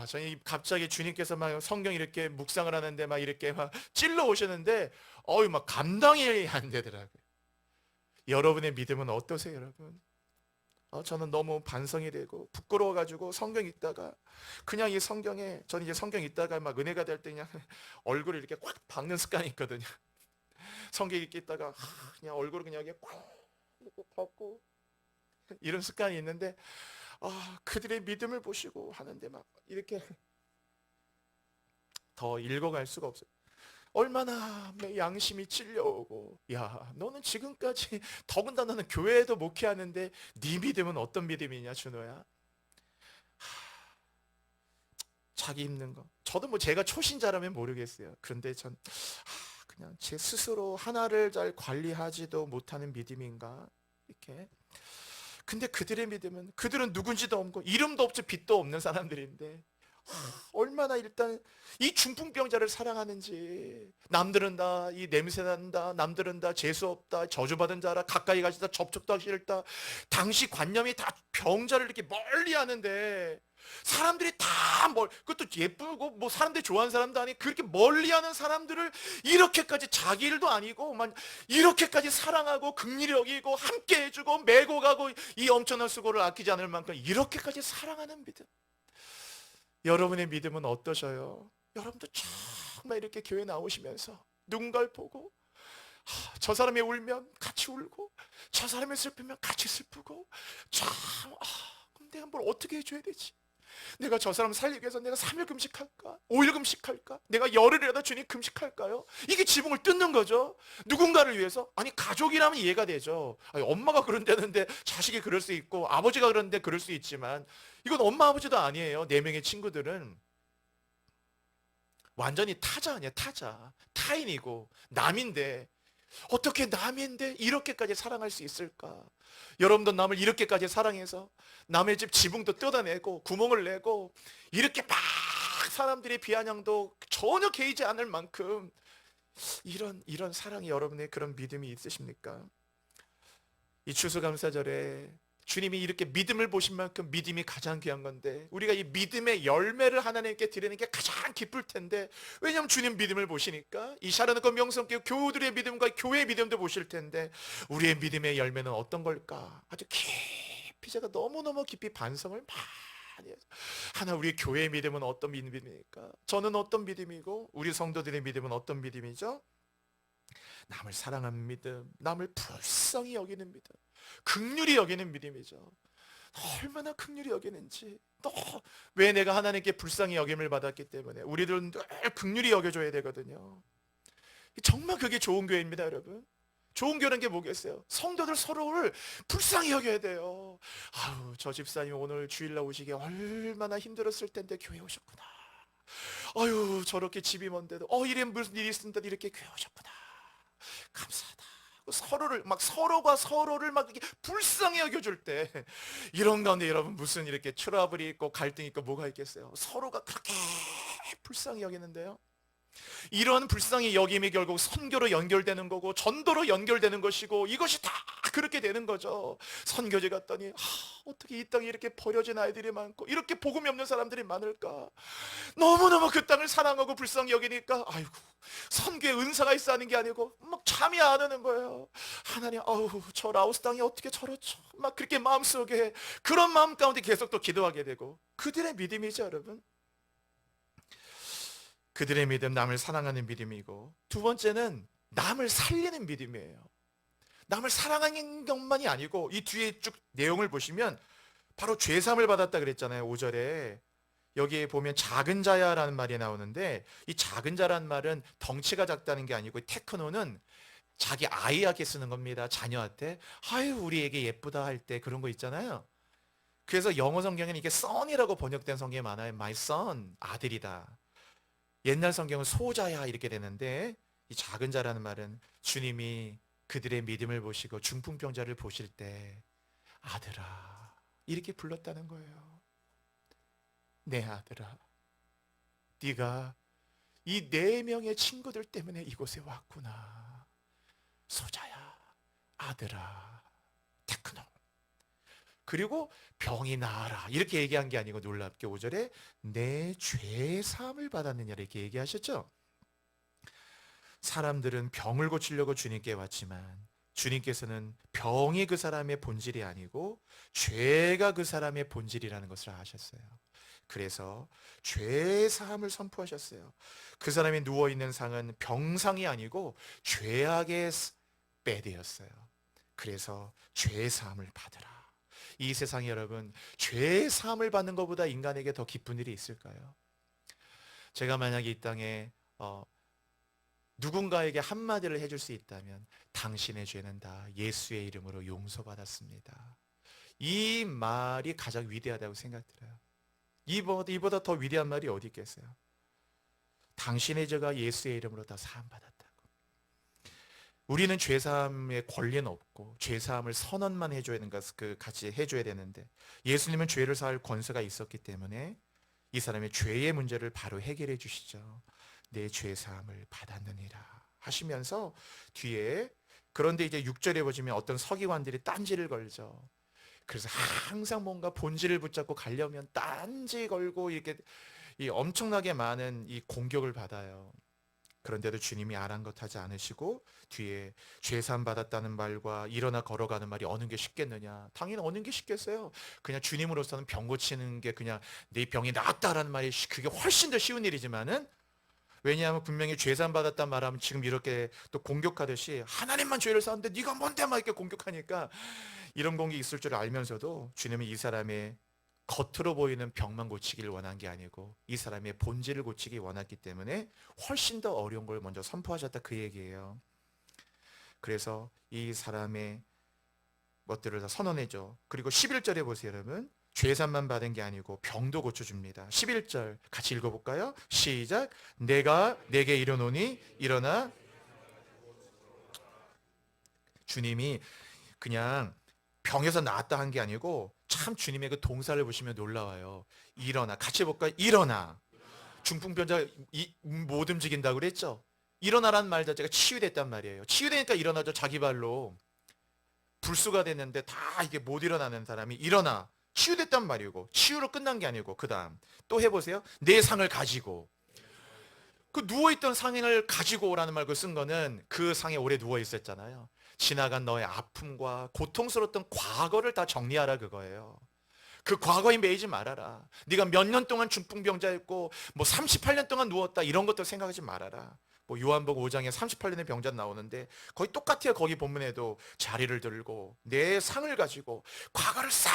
A: 저는 갑자기 주님께서 막 성경 이렇게 묵상을 하는데 막 이렇게 막 찔러 오셨는데, 막 감당이 안 되더라고요. 여러분의 믿음은 어떠세요, 여러분? 저는 너무 반성이 되고 부끄러워가지고 성경 읽다가 그냥 저는 이제 성경 읽다가 막 은혜가 될 때 그냥 얼굴을 이렇게 꽉 박는 습관이 있거든요. 성경 읽기 있다가 그냥 얼굴을 그냥 이렇게 걷고 이런 습관이 있는데 그들의 믿음을 보시고 하는데 막 이렇게 더 읽어갈 수가 없어요. 얼마나 내 양심이 찔려오고, 야 너는 지금까지 더군다나 너는 교회에도 목회하는데 네 믿음은 어떤 믿음이냐 준호야. 자기 힘든 거. 저도 뭐 제가 초신자라면 모르겠어요. 그런데 전 그냥 제 스스로 하나를 잘 관리하지도 못하는 믿음인가 이렇게. 근데 그들의 믿음은, 그들은 누군지도 없고 이름도 없지 빛도 없는 사람들인데 얼마나 일단 이 중풍병자를 사랑하는지. 남들은 다 이 냄새 난다, 남들은 다 재수 없다, 저주받은 자라, 가까이 가시다, 접촉도 하기 싫다, 당시 관념이 다 병자를 이렇게 멀리 하는데 사람들이 다 그것도 예쁘고 뭐 사람들이 좋아하는 사람도 아니고 그렇게 멀리하는 사람들을 이렇게까지 자기 일도 아니고 만 이렇게까지 사랑하고 긍휼히 여기고 함께 해주고 메고 가고 이 엄청난 수고를 아끼지 않을 만큼 이렇게까지 사랑하는 믿음. 여러분의 믿음은 어떠셔요? 여러분도 정말 이렇게 교회 나오시면서 누군가를 보고 저 사람이 울면 같이 울고 저 사람이 슬프면 같이 슬프고 참 그럼 내가 뭘 어떻게 해줘야 되지? 내가 저 사람 살리기 위해서 내가 3일 금식할까? 5일 금식할까? 내가 열흘이라도 주님 금식할까요? 이게 지붕을 뜯는 거죠. 누군가를 위해서. 아니 가족이라면 이해가 되죠. 아니, 엄마가 그런다는데 자식이 그럴 수 있고 아버지가 그런데 그럴 수 있지만 이건 엄마 아버지도 아니에요. 4명의 친구들은 완전히 타자 아니야. 타자. 타인이고 남인데 어떻게 남인데 이렇게까지 사랑할 수 있을까? 여러분도 남을 이렇게까지 사랑해서 남의 집 지붕도 뜯어내고 구멍을 내고 이렇게 막 사람들의 비아냥도 전혀 개의지 않을 만큼 이런 사랑이, 여러분의 그런 믿음이 있으십니까? 이 추수감사절에 주님이 이렇게 믿음을 보신 만큼 믿음이 가장 귀한 건데 우리가 이 믿음의 열매를 하나님께 드리는 게 가장 기쁠 텐데, 왜냐하면 주님 믿음을 보시니까 이 샤르는과 명성교회 교우들의 믿음과 교회의 믿음도 보실 텐데 우리의 믿음의 열매는 어떤 걸까? 아주 깊이 제가 너무너무 깊이 반성을 많이 해서 하나 우리 교회의 믿음은 어떤 믿음입니까? 저는 어떤 믿음이고 우리 성도들의 믿음은 어떤 믿음이죠? 남을 사랑하는 믿음, 남을 불쌍히 여기는 믿음, 긍휼히 여기는 믿음이죠. 얼마나 긍휼히 여기는지. 또 왜 내가 하나님께 불쌍히 여김을 받았기 때문에 우리들은 늘 긍휼히 여겨줘야 되거든요. 정말 그게 좋은 교회입니다, 여러분. 좋은 교회는 게 뭐겠어요? 성도들 서로를 불쌍히 여겨야 돼요. 아우, 저 집사님 오늘 주일날 오시기 얼마나 힘들었을 텐데 교회 오셨구나. 아유, 저렇게 집이 먼데도 이래 무슨 일이 있는데 이렇게 교회 오셨구나. 감사하다. 서로를 막 서로가 서로를 막 이렇게 불쌍히 여겨줄 때 이런 가운데 여러분 무슨 이렇게 트러블이 있고 갈등이 있고 뭐가 있겠어요? 서로가 그렇게 불쌍히 여기는데요. 이런 불쌍히 여김이 결국 선교로 연결되는 거고 전도로 연결되는 것이고 이것이 다 그렇게 되는 거죠. 선교지 갔더니 어떻게 이 땅에 이렇게 버려진 아이들이 많고 이렇게 복음이 없는 사람들이 많을까? 너무너무 그 땅을 사랑하고 불쌍히 여기니까 아이고 선교에 은사가 있어 하는 게 아니고 막 잠이 안 오는 거예요. 하나님 저 라오스 땅이 어떻게 저렇죠? 막 그렇게 마음속에 그런 마음 가운데 계속 또 기도하게 되고 그들의 믿음이죠, 여러분. 그들의 믿음, 남을 사랑하는 믿음이고 두 번째는 남을 살리는 믿음이에요. 남을 사랑하는 것만이 아니고 이 뒤에 쭉 내용을 보시면 바로 죄사함을 받았다 그랬잖아요. 5절에 여기에 보면 작은 자야라는 말이 나오는데 이 작은 자라는 말은 덩치가 작다는 게 아니고 테크노는 자기 아이에게 쓰는 겁니다. 자녀한테 아유 우리 애기 예쁘다 할 때 그런 거 있잖아요. 그래서 영어 성경에는 이게 son이라고 번역된 성경이 많아요. My son, 아들이다. 옛날 성경은 소자야 이렇게 되는데 이 작은 자라는 말은 주님이 그들의 믿음을 보시고 중풍병자를 보실 때 아들아 이렇게 불렀다는 거예요. 내 아들아, 네가 이 4명의 친구들 때문에 이곳에 왔구나. 소자야, 아들아, 테크노. 그리고 병이 나아라 이렇게 얘기한 게 아니고 놀랍게 5절에 내 죄 사함을 받았느냐 이렇게 얘기하셨죠. 사람들은 병을 고치려고 주님께 왔지만 주님께서는 병이 그 사람의 본질이 아니고 죄가 그 사람의 본질이라는 것을 아셨어요. 그래서 죄 사함을 선포하셨어요. 그 사람이 누워있는 상은 병상이 아니고 죄악의 베드였어요. 그래서 죄 사함을 받으라. 이 세상에 여러분, 죄 사함을 받는 것보다 인간에게 더 기쁜 일이 있을까요? 제가 만약에 이 땅에 누군가에게 한마디를 해줄 수 있다면 당신의 죄는 다 예수의 이름으로 용서받았습니다. 이 말이 가장 위대하다고 생각들어요. 이보다 더 위대한 말이 어디 있겠어요? 당신의 죄가 예수의 이름으로 다 사함받았다고. 우리는 죄사함의 권리는 없고 죄사함을 선언만 해줘야 되는 같이 해줘야 되는데, 예수님은 죄를 사할 권세가 있었기 때문에 이 사람의 죄의 문제를 바로 해결해 주시죠. 내 죄사함을 받았느니라 하시면서 뒤에, 그런데 이제 6절에 보시면 어떤 서기관들이 딴지를 걸죠. 그래서 항상 뭔가 본질을 붙잡고 가려면 딴지 걸고 이렇게 엄청나게 많은 이 공격을 받아요. 그런데도 주님이 아랑곳하지 않으시고 뒤에 죄사함 받았다는 말과 일어나 걸어가는 말이 어느 게 쉽겠느냐? 당연히 어느 게 쉽겠어요. 그냥 주님으로서는 병 고치는 게 그냥 내 병이 낫다라는 말이 그게 훨씬 더 쉬운 일이지만은, 왜냐하면 분명히 죄사함 받았단 말하면 지금 이렇게 또 공격하듯이 하나님만 죄를 사는데 네가 뭔데 막 이렇게 공격하니까 이런 공격이 있을 줄 알면서도 주님은 이 사람의 겉으로 보이는 병만 고치기를 원한 게 아니고 이 사람의 본질을 고치기 원했기 때문에 훨씬 더 어려운 걸 먼저 선포하셨다, 그 얘기예요. 그래서 이 사람의 것들을 다 선언해줘. 그리고 11절에 보세요 여러분. 죄산만 받은 게 아니고 병도 고쳐줍니다. 11절 같이 읽어볼까요? 시작. 내가 내게 이르노니 일어나. 주님이 그냥 병에서 나았다 한 게 아니고 참 주님의 그 동사를 보시면 놀라워요. 일어나. 같이 해볼까요? 일어나. 중풍병자 못 움직인다고 그랬죠? 일어나라는 말 자체가 치유됐단 말이에요. 치유되니까 일어나죠. 자기 발로. 불수가 됐는데 다 이게 못 일어나는 사람이 일어나. 치유됐단 말이고, 치유로 끝난 게 아니고 그 다음 또 해보세요. 내 상을 가지고. 그 누워있던 상인을 가지고 오라는 말 그 쓴 거는 그 상에 오래 누워있었잖아요. 지나간 너의 아픔과 고통스러웠던 과거를 다 정리하라 그거예요. 그 과거에 매이지 말아라. 네가 몇 년 동안 중풍병자였고 뭐 38년 동안 누웠다 이런 것도 생각하지 말아라. 뭐 요한복음 5장에 38년의 병자 나오는데 거의 똑같아요. 거기 본문에도 자리를 들고 내 상을 가지고 과거를 싹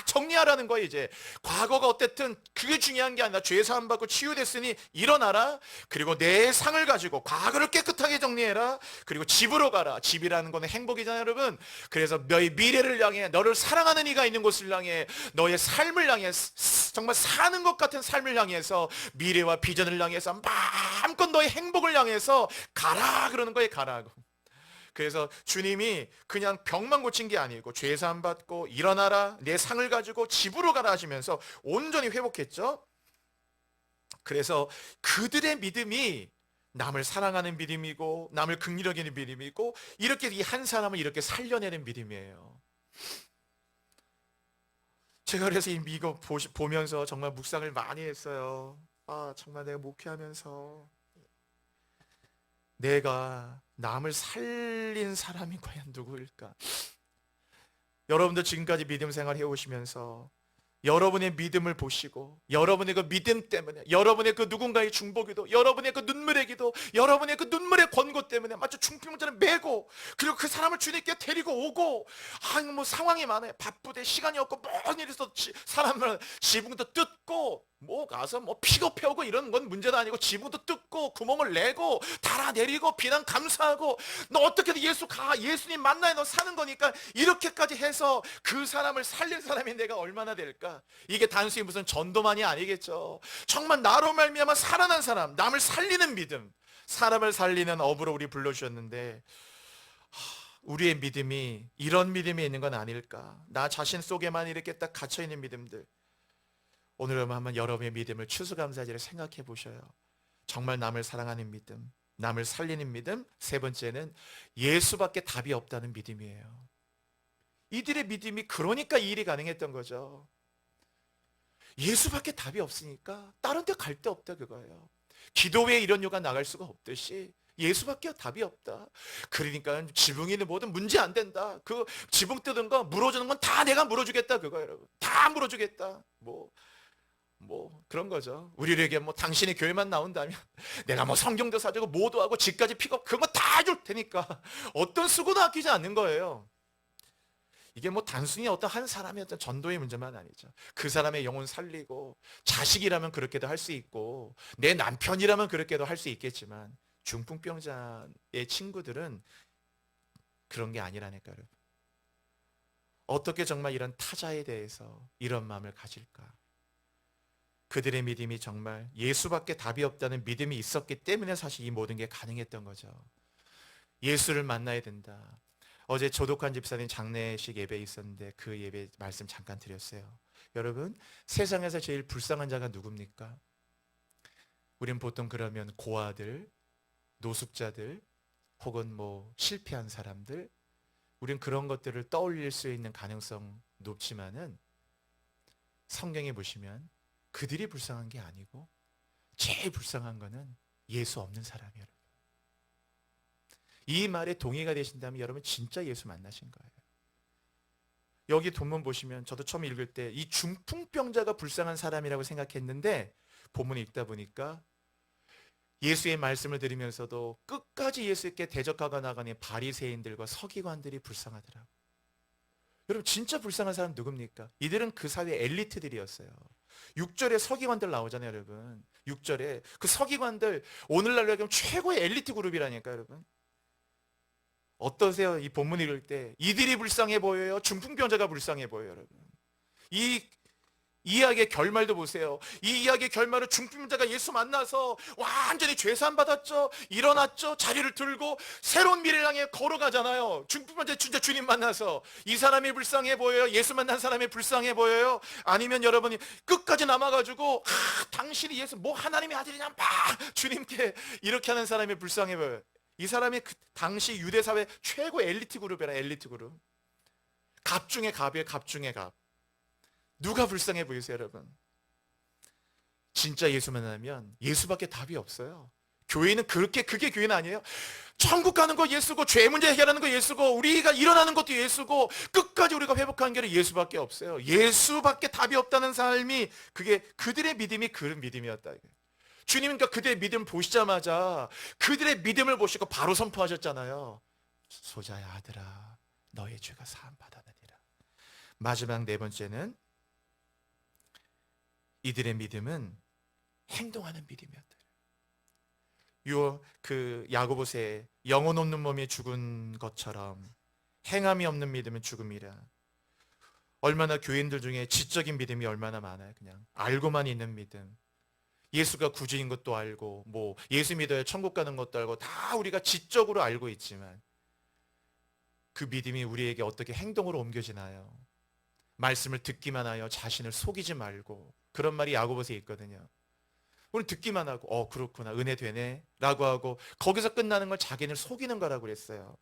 A: 정리하라는 거예요. 이제 과거가 어쨌든 그게 중요한 게 아니라 죄 사함 받고 치유됐으니 일어나라. 그리고 내 상을 가지고 과거를 깨끗하게 정리해라. 그리고 집으로 가라. 집이라는 거는 행복이잖아요 여러분. 그래서 너의 미래를 향해, 너를 사랑하는 이가 있는 곳을 향해, 너의 삶을 향해, 정말 사는 것 같은 삶을 향해서 미래와 비전을 향해서 마음껏 너의 행복을 향해서 가라 그러는 거예요. 가라고. 그래서 주님이 그냥 병만 고친 게 아니고 죄사함 받고 일어나라, 내 상을 가지고 집으로 가라 하시면서 온전히 회복했죠. 그래서 그들의 믿음이 남을 사랑하는 믿음이고 남을 긍휼히 여기는 믿음이고 이렇게 이 한 사람을 이렇게 살려내는 믿음이에요. 제가 그래서 이거 보면서 정말 묵상을 많이 했어요. 아, 정말 내가 목회하면서 내가 남을 살린 사람이 과연 누구일까? 여러분도 지금까지 믿음 생활 해오시면서 여러분의 믿음을 보시고 여러분의 그 믿음 때문에, 여러분의 그 누군가의 중보기도, 여러분의 그 눈물의 기도, 여러분의 그 눈물의 권고 때문에 마치 중풍병자를 메고 그리고 그 사람을 주님께 데리고 오고, 뭐 상황이 많아요. 바쁘대 시간이 없고 뭔 일이 있어 사람을 지붕도 뜯고 뭐 가서 뭐 픽업해오고 이런 건 문제도 아니고 지붕도 뜯고 구멍을 내고 달아내리고 비난 감사하고 너 어떻게든 예수님 만나야 너 사는 거니까 이렇게까지 해서 그 사람을 살릴 사람이 내가 얼마나 될까? 이게 단순히 무슨 전도만이 아니겠죠. 정말 나로 말미암아 살아난 사람, 남을 살리는 믿음, 사람을 살리는 업으로 우리 불러주셨는데 우리의 믿음이 이런 믿음이 있는 건 아닐까? 나 자신 속에만 이렇게 딱 갇혀있는 믿음들, 오늘 한번 여러분의 믿음을 추수감사절에 생각해 보셔요. 정말 남을 사랑하는 믿음, 남을 살리는 믿음. 세 번째는 예수밖에 답이 없다는 믿음이에요. 이들의 믿음이 그러니까 이 일이 가능했던 거죠. 예수밖에 답이 없으니까 다른 데 갈 데 없다 그거예요. 기도 외에 이런 요가 나갈 수가 없듯이 예수밖에 답이 없다. 그러니까 지붕이는 뭐든 문제 안 된다. 그 지붕 뜯은 거 물어주는 건 다 내가 물어주겠다 그거예요 여러분. 다 물어주겠다. 뭐 그런 거죠. 우리에게 뭐 당신이 교회만 나온다면 내가 뭐 성경도 사주고 뭐도 하고 집까지 픽업 그런 거 다 줄 테니까 어떤 수고도 아끼지 않는 거예요. 이게 뭐 단순히 어떤 한 사람의 어떤 전도의 문제만 아니죠. 그 사람의 영혼 살리고 자식이라면 그렇게도 할 수 있고 내 남편이라면 그렇게도 할 수 있겠지만 중풍병자의 친구들은 그런 게 아니라니까요. 어떻게 정말 이런 타자에 대해서 이런 마음을 가질까? 그들의 믿음이 정말 예수밖에 답이 없다는 믿음이 있었기 때문에 사실 이 모든 게 가능했던 거죠. 예수를 만나야 된다. 어제 조독한 집사님 장례식 예배 있었는데 그 예배 말씀 잠깐 드렸어요. 여러분, 세상에서 제일 불쌍한 자가 누굽니까? 우린 보통 그러면 고아들, 노숙자들, 혹은 뭐 실패한 사람들, 우린 그런 것들을 떠올릴 수 있는 가능성 높지만은 성경에 보시면 그들이 불쌍한 게 아니고 제일 불쌍한 거는 예수 없는 사람이에요. 이 말에 동의가 되신다면 여러분 진짜 예수 만나신 거예요. 여기 본문 보시면 저도 처음 읽을 때 이 중풍병자가 불쌍한 사람이라고 생각했는데 본문 읽다 보니까 예수의 말씀을 들으면서도 끝까지 예수께 대적하고 나가는 바리새인들과 서기관들이 불쌍하더라고요. 여러분 진짜 불쌍한 사람 누굽니까? 이들은 그 사회 엘리트들이었어요. 6절에 서기관들 나오잖아요, 여러분. 6절에 그 서기관들 오늘날로 하면 최고의 엘리트 그룹이라니까, 여러분. 어떠세요? 이 본문 읽을 때 이들이 불쌍해 보여요? 중풍병자가 불쌍해 보여요, 여러분? 이 이야기의 결말도 보세요. 이 이야기의 결말은 중풍병자가 예수 만나서 완전히 죄산 받았죠. 일어났죠. 자리를 들고 새로운 미래를 향해 걸어가잖아요. 중풍병자 진짜 주님 만나서 이 사람이 불쌍해 보여요? 예수 만난 사람이 불쌍해 보여요? 아니면 여러분이 끝까지 남아가지고 당신이 예수 뭐 하나님의 아들이냐 막 주님께 이렇게 하는 사람이 불쌍해 보여요? 이 사람이 그 당시 유대 사회 최고 엘리트 그룹이라, 엘리트 그룹. 갑 중에 갑이에요. 갑 중에 갑. 누가 불쌍해 보이세요, 여러분? 진짜 예수 만나면 예수밖에 답이 없어요. 교회는 그게 교회는 아니에요. 천국 가는 거 예수고, 죄 문제 해결하는 거 예수고, 우리가 일어나는 것도 예수고, 끝까지 우리가 회복하는 게 예수밖에 없어요. 예수밖에 답이 없다는 삶이 그게 그들의 믿음이 그런 믿음이었다. 주님은 그들의 믿음 보시자마자 그들의 믿음을 보시고 바로 선포하셨잖아요. 소자야 아들아, 너의 죄가 사함 받았느니라. 마지막 네 번째는 이들의 믿음은 행동하는 믿음이었다. 그 야고보서에 영혼 없는 몸이 죽은 것처럼 행함이 없는 믿음은 죽음이라. 얼마나 교인들 중에 지적인 믿음이 얼마나 많아요. 그냥 알고만 있는 믿음. 예수가 구주인 것도 알고 뭐 예수 믿어야 천국 가는 것도 알고 다 우리가 지적으로 알고 있지만 그 믿음이 우리에게 어떻게 행동으로 옮겨지나요? 말씀을 듣기만 하여 자신을 속이지 말고, 그런 말이 야고보서에 있거든요. 우리 듣기만 하고 그렇구나, 은혜 되네 라고 하고 거기서 끝나는 걸 자기를 속이는 거라고 그랬어요.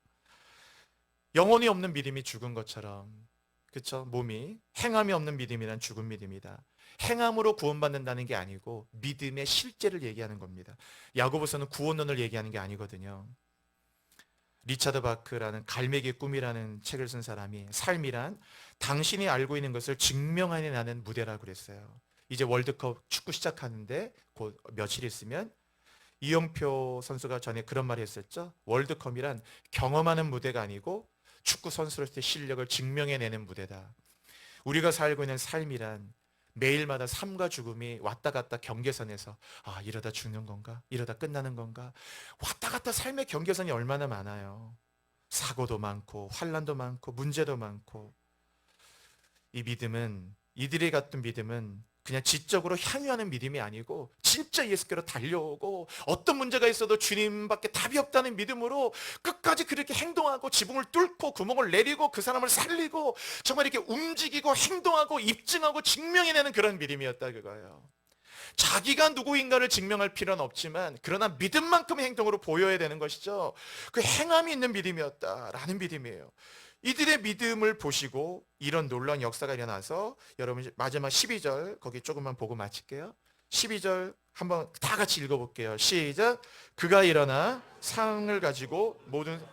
A: 영혼이 없는 믿음이 죽은 것처럼, 그렇죠? 몸이 행함이 없는 믿음이란 죽은 믿음이다. 행함으로 구원받는다는 게 아니고 믿음의 실제를 얘기하는 겁니다. 야고보서는 구원론을 얘기하는 게 아니거든요. 리차드 바크라는 갈매기의 꿈이라는 책을 쓴 사람이 삶이란 당신이 알고 있는 것을 증명해내는 무대라고 그랬어요. 이제 월드컵 축구 시작하는데 곧 며칠 있으면 이영표 선수가 전에 그런 말을 했었죠. 월드컵이란 경험하는 무대가 아니고 축구 선수로서의 실력을 증명해내는 무대다. 우리가 살고 있는 삶이란 매일마다 삶과 죽음이 왔다 갔다 경계선에서 이러다 죽는 건가? 이러다 끝나는 건가? 왔다 갔다 삶의 경계선이 얼마나 많아요. 사고도 많고 환난도 많고 문제도 많고. 이 믿음은, 이들이 갖던 믿음은 그냥 지적으로 향유하는 믿음이 아니고 진짜 예수께로 달려오고 어떤 문제가 있어도 주님밖에 답이 없다는 믿음으로 끝까지 그렇게 행동하고 지붕을 뚫고 구멍을 내리고 그 사람을 살리고 정말 이렇게 움직이고 행동하고 입증하고 증명해내는 그런 믿음이었다, 그거예요. 자기가 누구인가를 증명할 필요는 없지만 그러나 믿음만큼의 행동으로 보여야 되는 것이죠. 그 행함이 있는 믿음이었다라는 믿음이에요. 이들의 믿음을 보시고 이런 놀라운 역사가 일어나서, 여러분 마지막 12절 거기 조금만 보고 마칠게요. 12절 한번 다 같이 읽어볼게요. 시작. 그가 일어나 상을 가지고 모든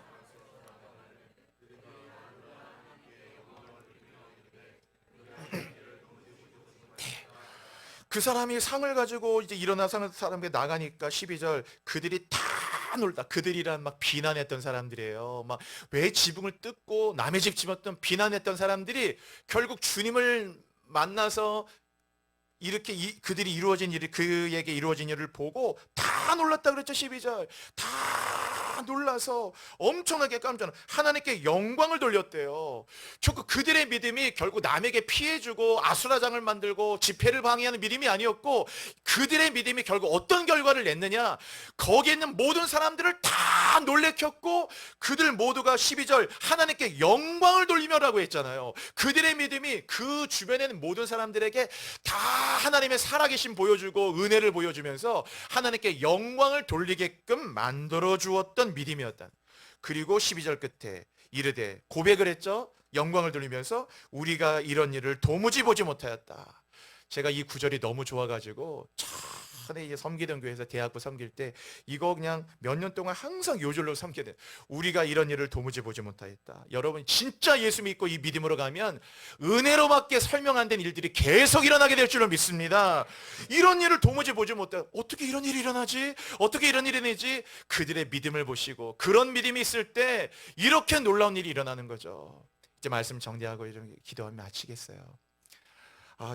A: 그 사람이 상을 가지고 이제 일어나서 사람에게 나가니까 12절 그들이 다 놀다. 그들이란 막 비난했던 사람들이에요. 막 왜 지붕을 뜯고 남의 집 집었던 비난했던 사람들이 결국 주님을 만나서 이렇게 그들이 이루어진 일이 그에게 이루어진 일을 보고 다 놀랐다 그랬죠. 12절 다 놀라서 엄청나게 깜짝 놀라 하나님께 영광을 돌렸대요. 결국 그들의 믿음이 결국 남에게 피해주고 아수라장을 만들고 집회를 방해하는 믿음이 아니었고 그들의 믿음이 결국 어떤 결과를 냈느냐, 거기에 있는 모든 사람들을 다 놀래켰고 그들 모두가 12절 하나님께 영광을 돌리며라고 했잖아요. 그들의 믿음이 그 주변에 있는 모든 사람들에게 다 하나님의 살아계심 보여주고 은혜를 보여주면서 하나님께 영광을 돌리게끔 만들어 주었던 믿음이었다. 그리고 12절 끝에 이르되 고백을 했죠. 영광을 돌리면서 우리가 이런 일을 도무지 보지 못하였다. 제가 이 구절이 너무 좋아가지고 전에 이제 섬기던 교회에서 대학부 섬길 때 이거 그냥 몇 년 동안 항상 요절로 섬게 돼. 우리가 이런 일을 도무지 보지 못하였다. 여러분 진짜 예수 믿고 이 믿음으로 가면 은혜로밖에 설명 안 된 일들이 계속 일어나게 될 줄로 믿습니다. 이런 일을 도무지 보지 못해. 어떻게 이런 일이 일어나지? 어떻게 이런 일이 일어나지? 그들의 믿음을 보시고 그런 믿음이 있을 때 이렇게 놀라운 일이 일어나는 거죠. 이제 말씀 정리하고 이런 기도하면 마치겠어요.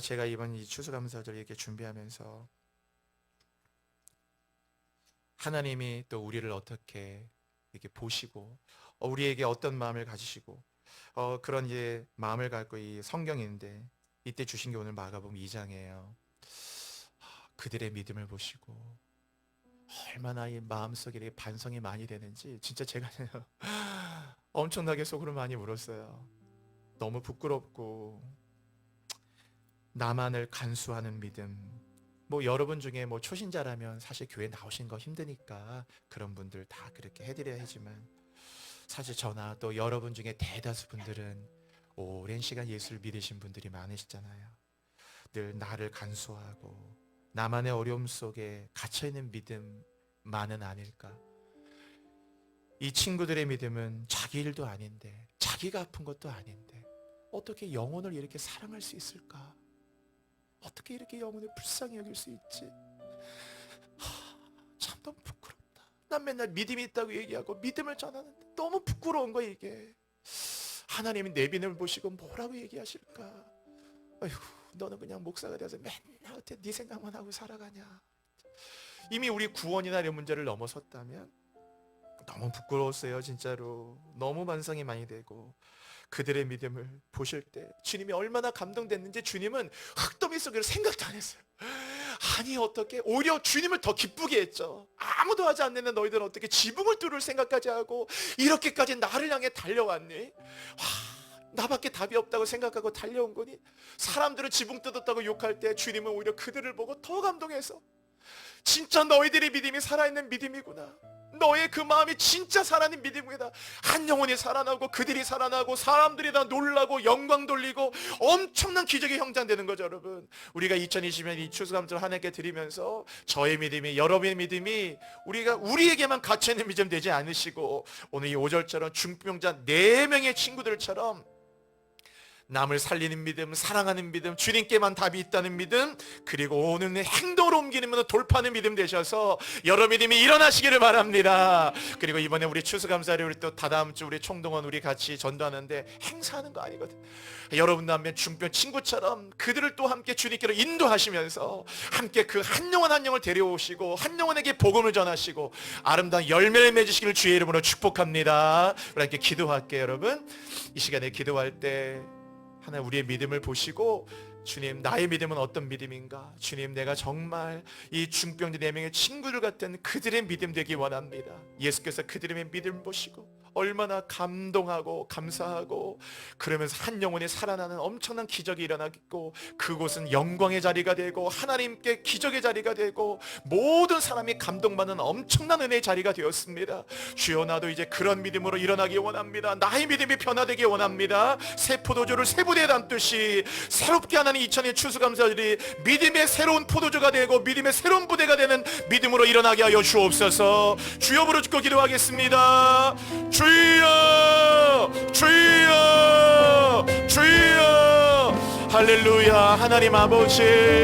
A: 제가 이번 이 추수감사절 이렇게 준비하면서 하나님이 또 우리를 어떻게 이렇게 보시고 우리에게 어떤 마음을 가지시고 그런 이제 마음을 갖고 이 성경인데 이때 주신 게 오늘 마가복음 2장이에요. 그들의 믿음을 보시고 얼마나 이 마음속에 반성이 많이 되는지 진짜 제가 엄청나게 속으로 많이 울었어요. 너무 부끄럽고 나만을 간수하는 믿음. 뭐 여러분 중에 뭐 초신자라면 사실 교회 나오신 거 힘드니까 그런 분들 다 그렇게 해드려야 하지만 사실 저나 또 여러분 중에 대다수 분들은 오랜 시간 예수를 믿으신 분들이 많으시잖아요. 늘 나를 간수하고 나만의 어려움 속에 갇혀있는 믿음만은 아닐까. 이 친구들의 믿음은 자기 일도 아닌데 자기가 아픈 것도 아닌데 어떻게 영혼을 이렇게 사랑할 수 있을까? 어떻게 이렇게 영혼을 불쌍히 여길 수 있지? 참 너무 부끄럽다. 난 맨날 믿음이 있다고 얘기하고 믿음을 전하는데 너무 부끄러운 거야 이게. 하나님이 내 믿음을 보시고 뭐라고 얘기하실까? 아이고 너는 그냥 목사가 돼서 맨날 어떻게 네 생각만 하고 살아가냐. 이미 우리 구원이나 이런 문제를 넘어섰다면 너무 부끄러웠어요. 진짜로 너무 반성이 많이 되고 그들의 믿음을 보실 때 주님이 얼마나 감동됐는지 주님은 흙더미 속에서 생각도 안 했어요. 아니 어떻게 오히려 주님을 더 기쁘게 했죠. 아무도 하지 않는 너희들은 어떻게 지붕을 뚫을 생각까지 하고 이렇게까지 나를 향해 달려왔니? 나밖에 답이 없다고 생각하고 달려온 거니? 사람들은 지붕 뜯었다고 욕할 때 주님은 오히려 그들을 보고 더 감동해서 진짜 너희들의 믿음이 살아있는 믿음이구나. 너의 그 마음이 진짜 살아있는 믿음이다. 한 영혼이 살아나고 그들이 살아나고 사람들이 다 놀라고 영광 돌리고 엄청난 기적이 형성되는 거죠. 여러분 우리가 2020년 이 추수감사절 하나님께 드리면서 저의 믿음이 여러분의 믿음이 우리에게만 갇혀있는 믿음 되지 않으시고 오늘 이 5절처럼 중병자 4명의 친구들처럼 남을 살리는 믿음, 사랑하는 믿음, 주님께만 답이 있다는 믿음, 그리고 오늘 행동으로 옮기는 돌파하는 믿음 되셔서 여러 믿음이 일어나시기를 바랍니다. 그리고 이번에 우리 추수감사를 우리 또 다다음 주 우리 총동원 우리 같이 전도하는데 행사하는 거 아니거든. 여러분도 한번 중병 친구처럼 그들을 또 함께 주님께로 인도하시면서 함께 그 한 영혼 한 영을 데려오시고 한 영혼에게 복음을 전하시고 아름다운 열매를 맺으시기를 주의 이름으로 축복합니다. 우리 함께 기도할게요. 여러분 이 시간에 기도할 때 하나님 우리의 믿음을 보시고 주님 나의 믿음은 어떤 믿음인가? 주님 내가 정말 이 중병자 4명의 친구들 같은 그들의 믿음 되기 원합니다. 예수께서 그들의 믿음을 보시고 얼마나 감동하고 감사하고 그러면서 한 영혼이 살아나는 엄청난 기적이 일어나겠고 그곳은 영광의 자리가 되고 하나님께 기적의 자리가 되고 모든 사람이 감동받는 엄청난 은혜의 자리가 되었습니다. 주여 나도 이제 그런 믿음으로 일어나기 원합니다. 나의 믿음이 변화되기 원합니다. 새 포도주를 새 부대에 담듯이 새롭게 하나님 2000년 추수감사절이 믿음의 새로운 포도주가 되고 믿음의 새로운 부대가 되는 믿음으로 일어나게 하여 주옵소서. 주여 부르짖고 기도하겠습니다. 주여 주여 주여 할렐루야. 하나님 아버지,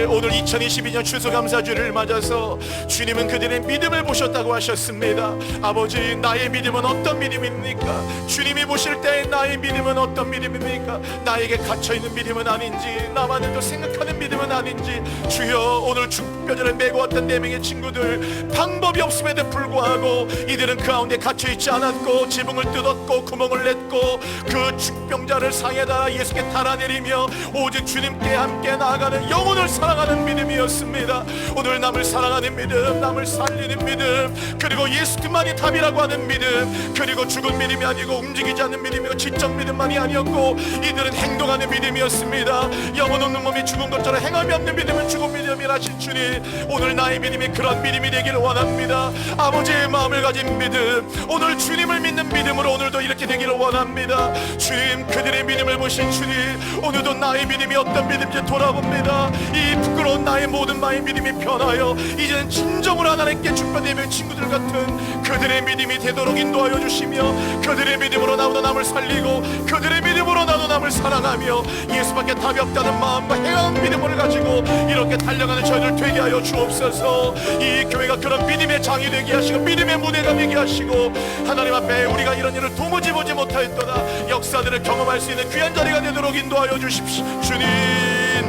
A: 오늘 2022년 추수감사주를 맞아서 주님은 그들의 믿음을 보셨다고 하셨습니다. 아버지, 나의 믿음은 어떤 믿음입니까? 주님이 보실 때 나의 믿음은 어떤 믿음입니까? 나에게 갇혀있는 믿음은 아닌지, 나만을 또 생각하는 믿음은 아닌지, 주여, 오늘 축뼈전을 메고 왔던 4명의 친구들, 방법이 없음에도 불구하고 이들은 그 가운데 갇혀있지 않았고 지붕을 뜯었고 구멍을 냈고 그 축병자를 상에다 예수께 달아내리며 오직 주님께 함께 나아가는 영혼을 사랑하는 믿음이었습니다. 오늘 남을 사랑하는 믿음, 남을 살리는 믿음, 그리고 예수 그만이 답이라고 하는 믿음, 그리고 죽은 믿음이 아니고 움직이지 않는 믿음이고 지적 믿음만이 아니었고 이들은 행동하는 믿음이었습니다. 영혼 없는 몸이 죽은 것처럼 행함이 없는 믿음은 죽은 믿음이라신 주님, 오늘 나의 믿음이 그런 믿음이 되기를 원합니다. 아버지의 마음을 가진 믿음, 오늘 주님을 믿는 믿음으로 오늘도 이렇게 되기를 원합니다. 주님, 그들의 믿음을 보신 주님, 오늘도 나의 믿음이 어떤 믿음인지 돌아봅니다. 이 부끄러운 나의 모든 마음의 믿음이 변하여 이제는 진정으로 하나님께 축복되는 친구들 같은 그들의 믿음이 되도록 인도하여 주시며, 그들의 믿음으로 나도 남을 살리고 그들의 믿음으로 나도 남을 사랑하며 예수밖에 답이 없다는 마음과 행한 믿음을 가지고 이렇게 달려가는 저희들 되게 하여 주옵소서. 이 교회가 그런 믿음의 장이 되게 하시고 믿음의 무대가 되게 하시고, 하나님 앞에 우리가 이런 일을 도무지 보지 못하였도다 역사들을 경험할 수 있는 귀한 자리가 되도록 인도하여 주십시오. 주님,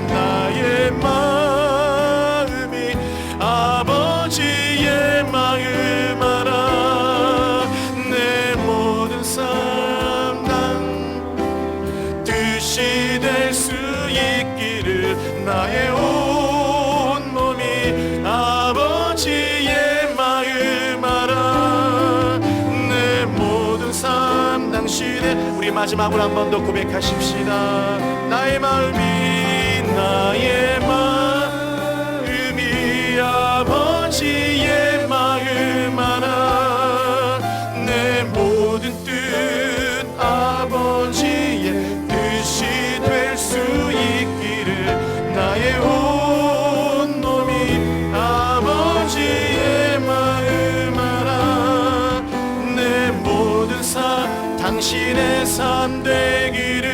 A: 나의 마음이 아버지의 마음 알아, 내 모든 삶 뜻이 될 수 있기를, 나의 온 몸이 아버지의 마음 알아, 내 모든 삶 당신의. 우리 마지막으로 한 번 더 고백하십시다. 나의 마음이, 나의 마음이 아버지의 마음 알아, 내 모든 뜻 아버지의 뜻이 될 수 있기를, 나의 온 몸이 아버지의 마음 알아, 내 모든 삶 당신의 삶 되기를.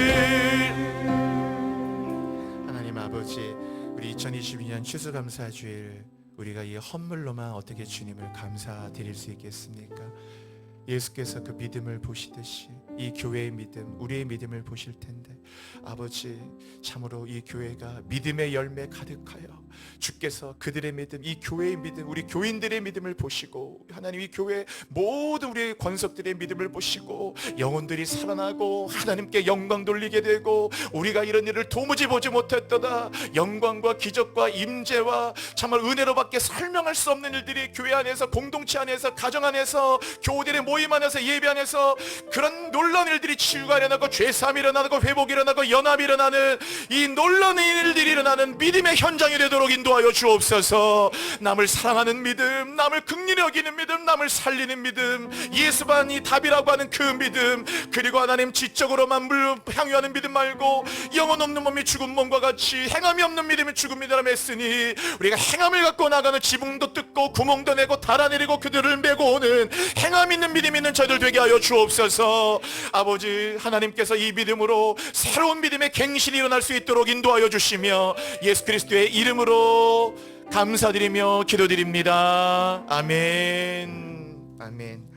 A: 하나님 아버지, 우리 2022년 추수감사주일 우리가 이 헌물로만 어떻게 주님을 감사드릴 수 있겠습니까? 예수께서 그 믿음을 보시듯이 이 교회의 믿음, 우리의 믿음을 보실 텐데, 아버지, 참으로 이 교회가 믿음의 열매 가득하여 주께서 그들의 믿음, 이 교회의 믿음, 우리 교인들의 믿음을 보시고, 하나님 이 교회 모든 우리의 권속들의 믿음을 보시고 영혼들이 살아나고 하나님께 영광 돌리게 되고, 우리가 이런 일을 도무지 보지 못했도다 영광과 기적과 임재와 정말 은혜로밖에 설명할 수 없는 일들이 교회 안에서, 공동체 안에서, 가정 안에서, 교우들의 모임 안에서, 예배 안에서 그런 놀라운 일들이, 치유가 일어나고 죄사함이 일어나고 회복이 일어나고 연합이 일어나는 이 놀라운 일들이 일어나는 믿음의 현장이 되도록 인도하여 주옵소서. 남을 사랑하는 믿음, 남을 긍휼히 여기는 믿음, 남을 살리는 믿음, 예수만이 답이라고 하는 그 믿음, 그리고 하나님 지적으로만 향유하는 믿음 말고 영혼 없는 몸이 죽은 몸과 같이 행함이 없는 믿음이 죽은 믿음이라 했으니, 우리가 행함을 갖고 나가는 지붕도 뜯고 구멍도 내고 달아내리고 그들을 메고 오는 행함 있는 믿음 있는 저희들 되게 하여 주옵소서. 아버지, 하나님께서 이 믿음으로 새로운 믿음의 갱신이 일어날 수 있도록 인도하여 주시며 예수 그리스도의 이름으로 감사드리며 기도드립니다. 아멘. 아멘.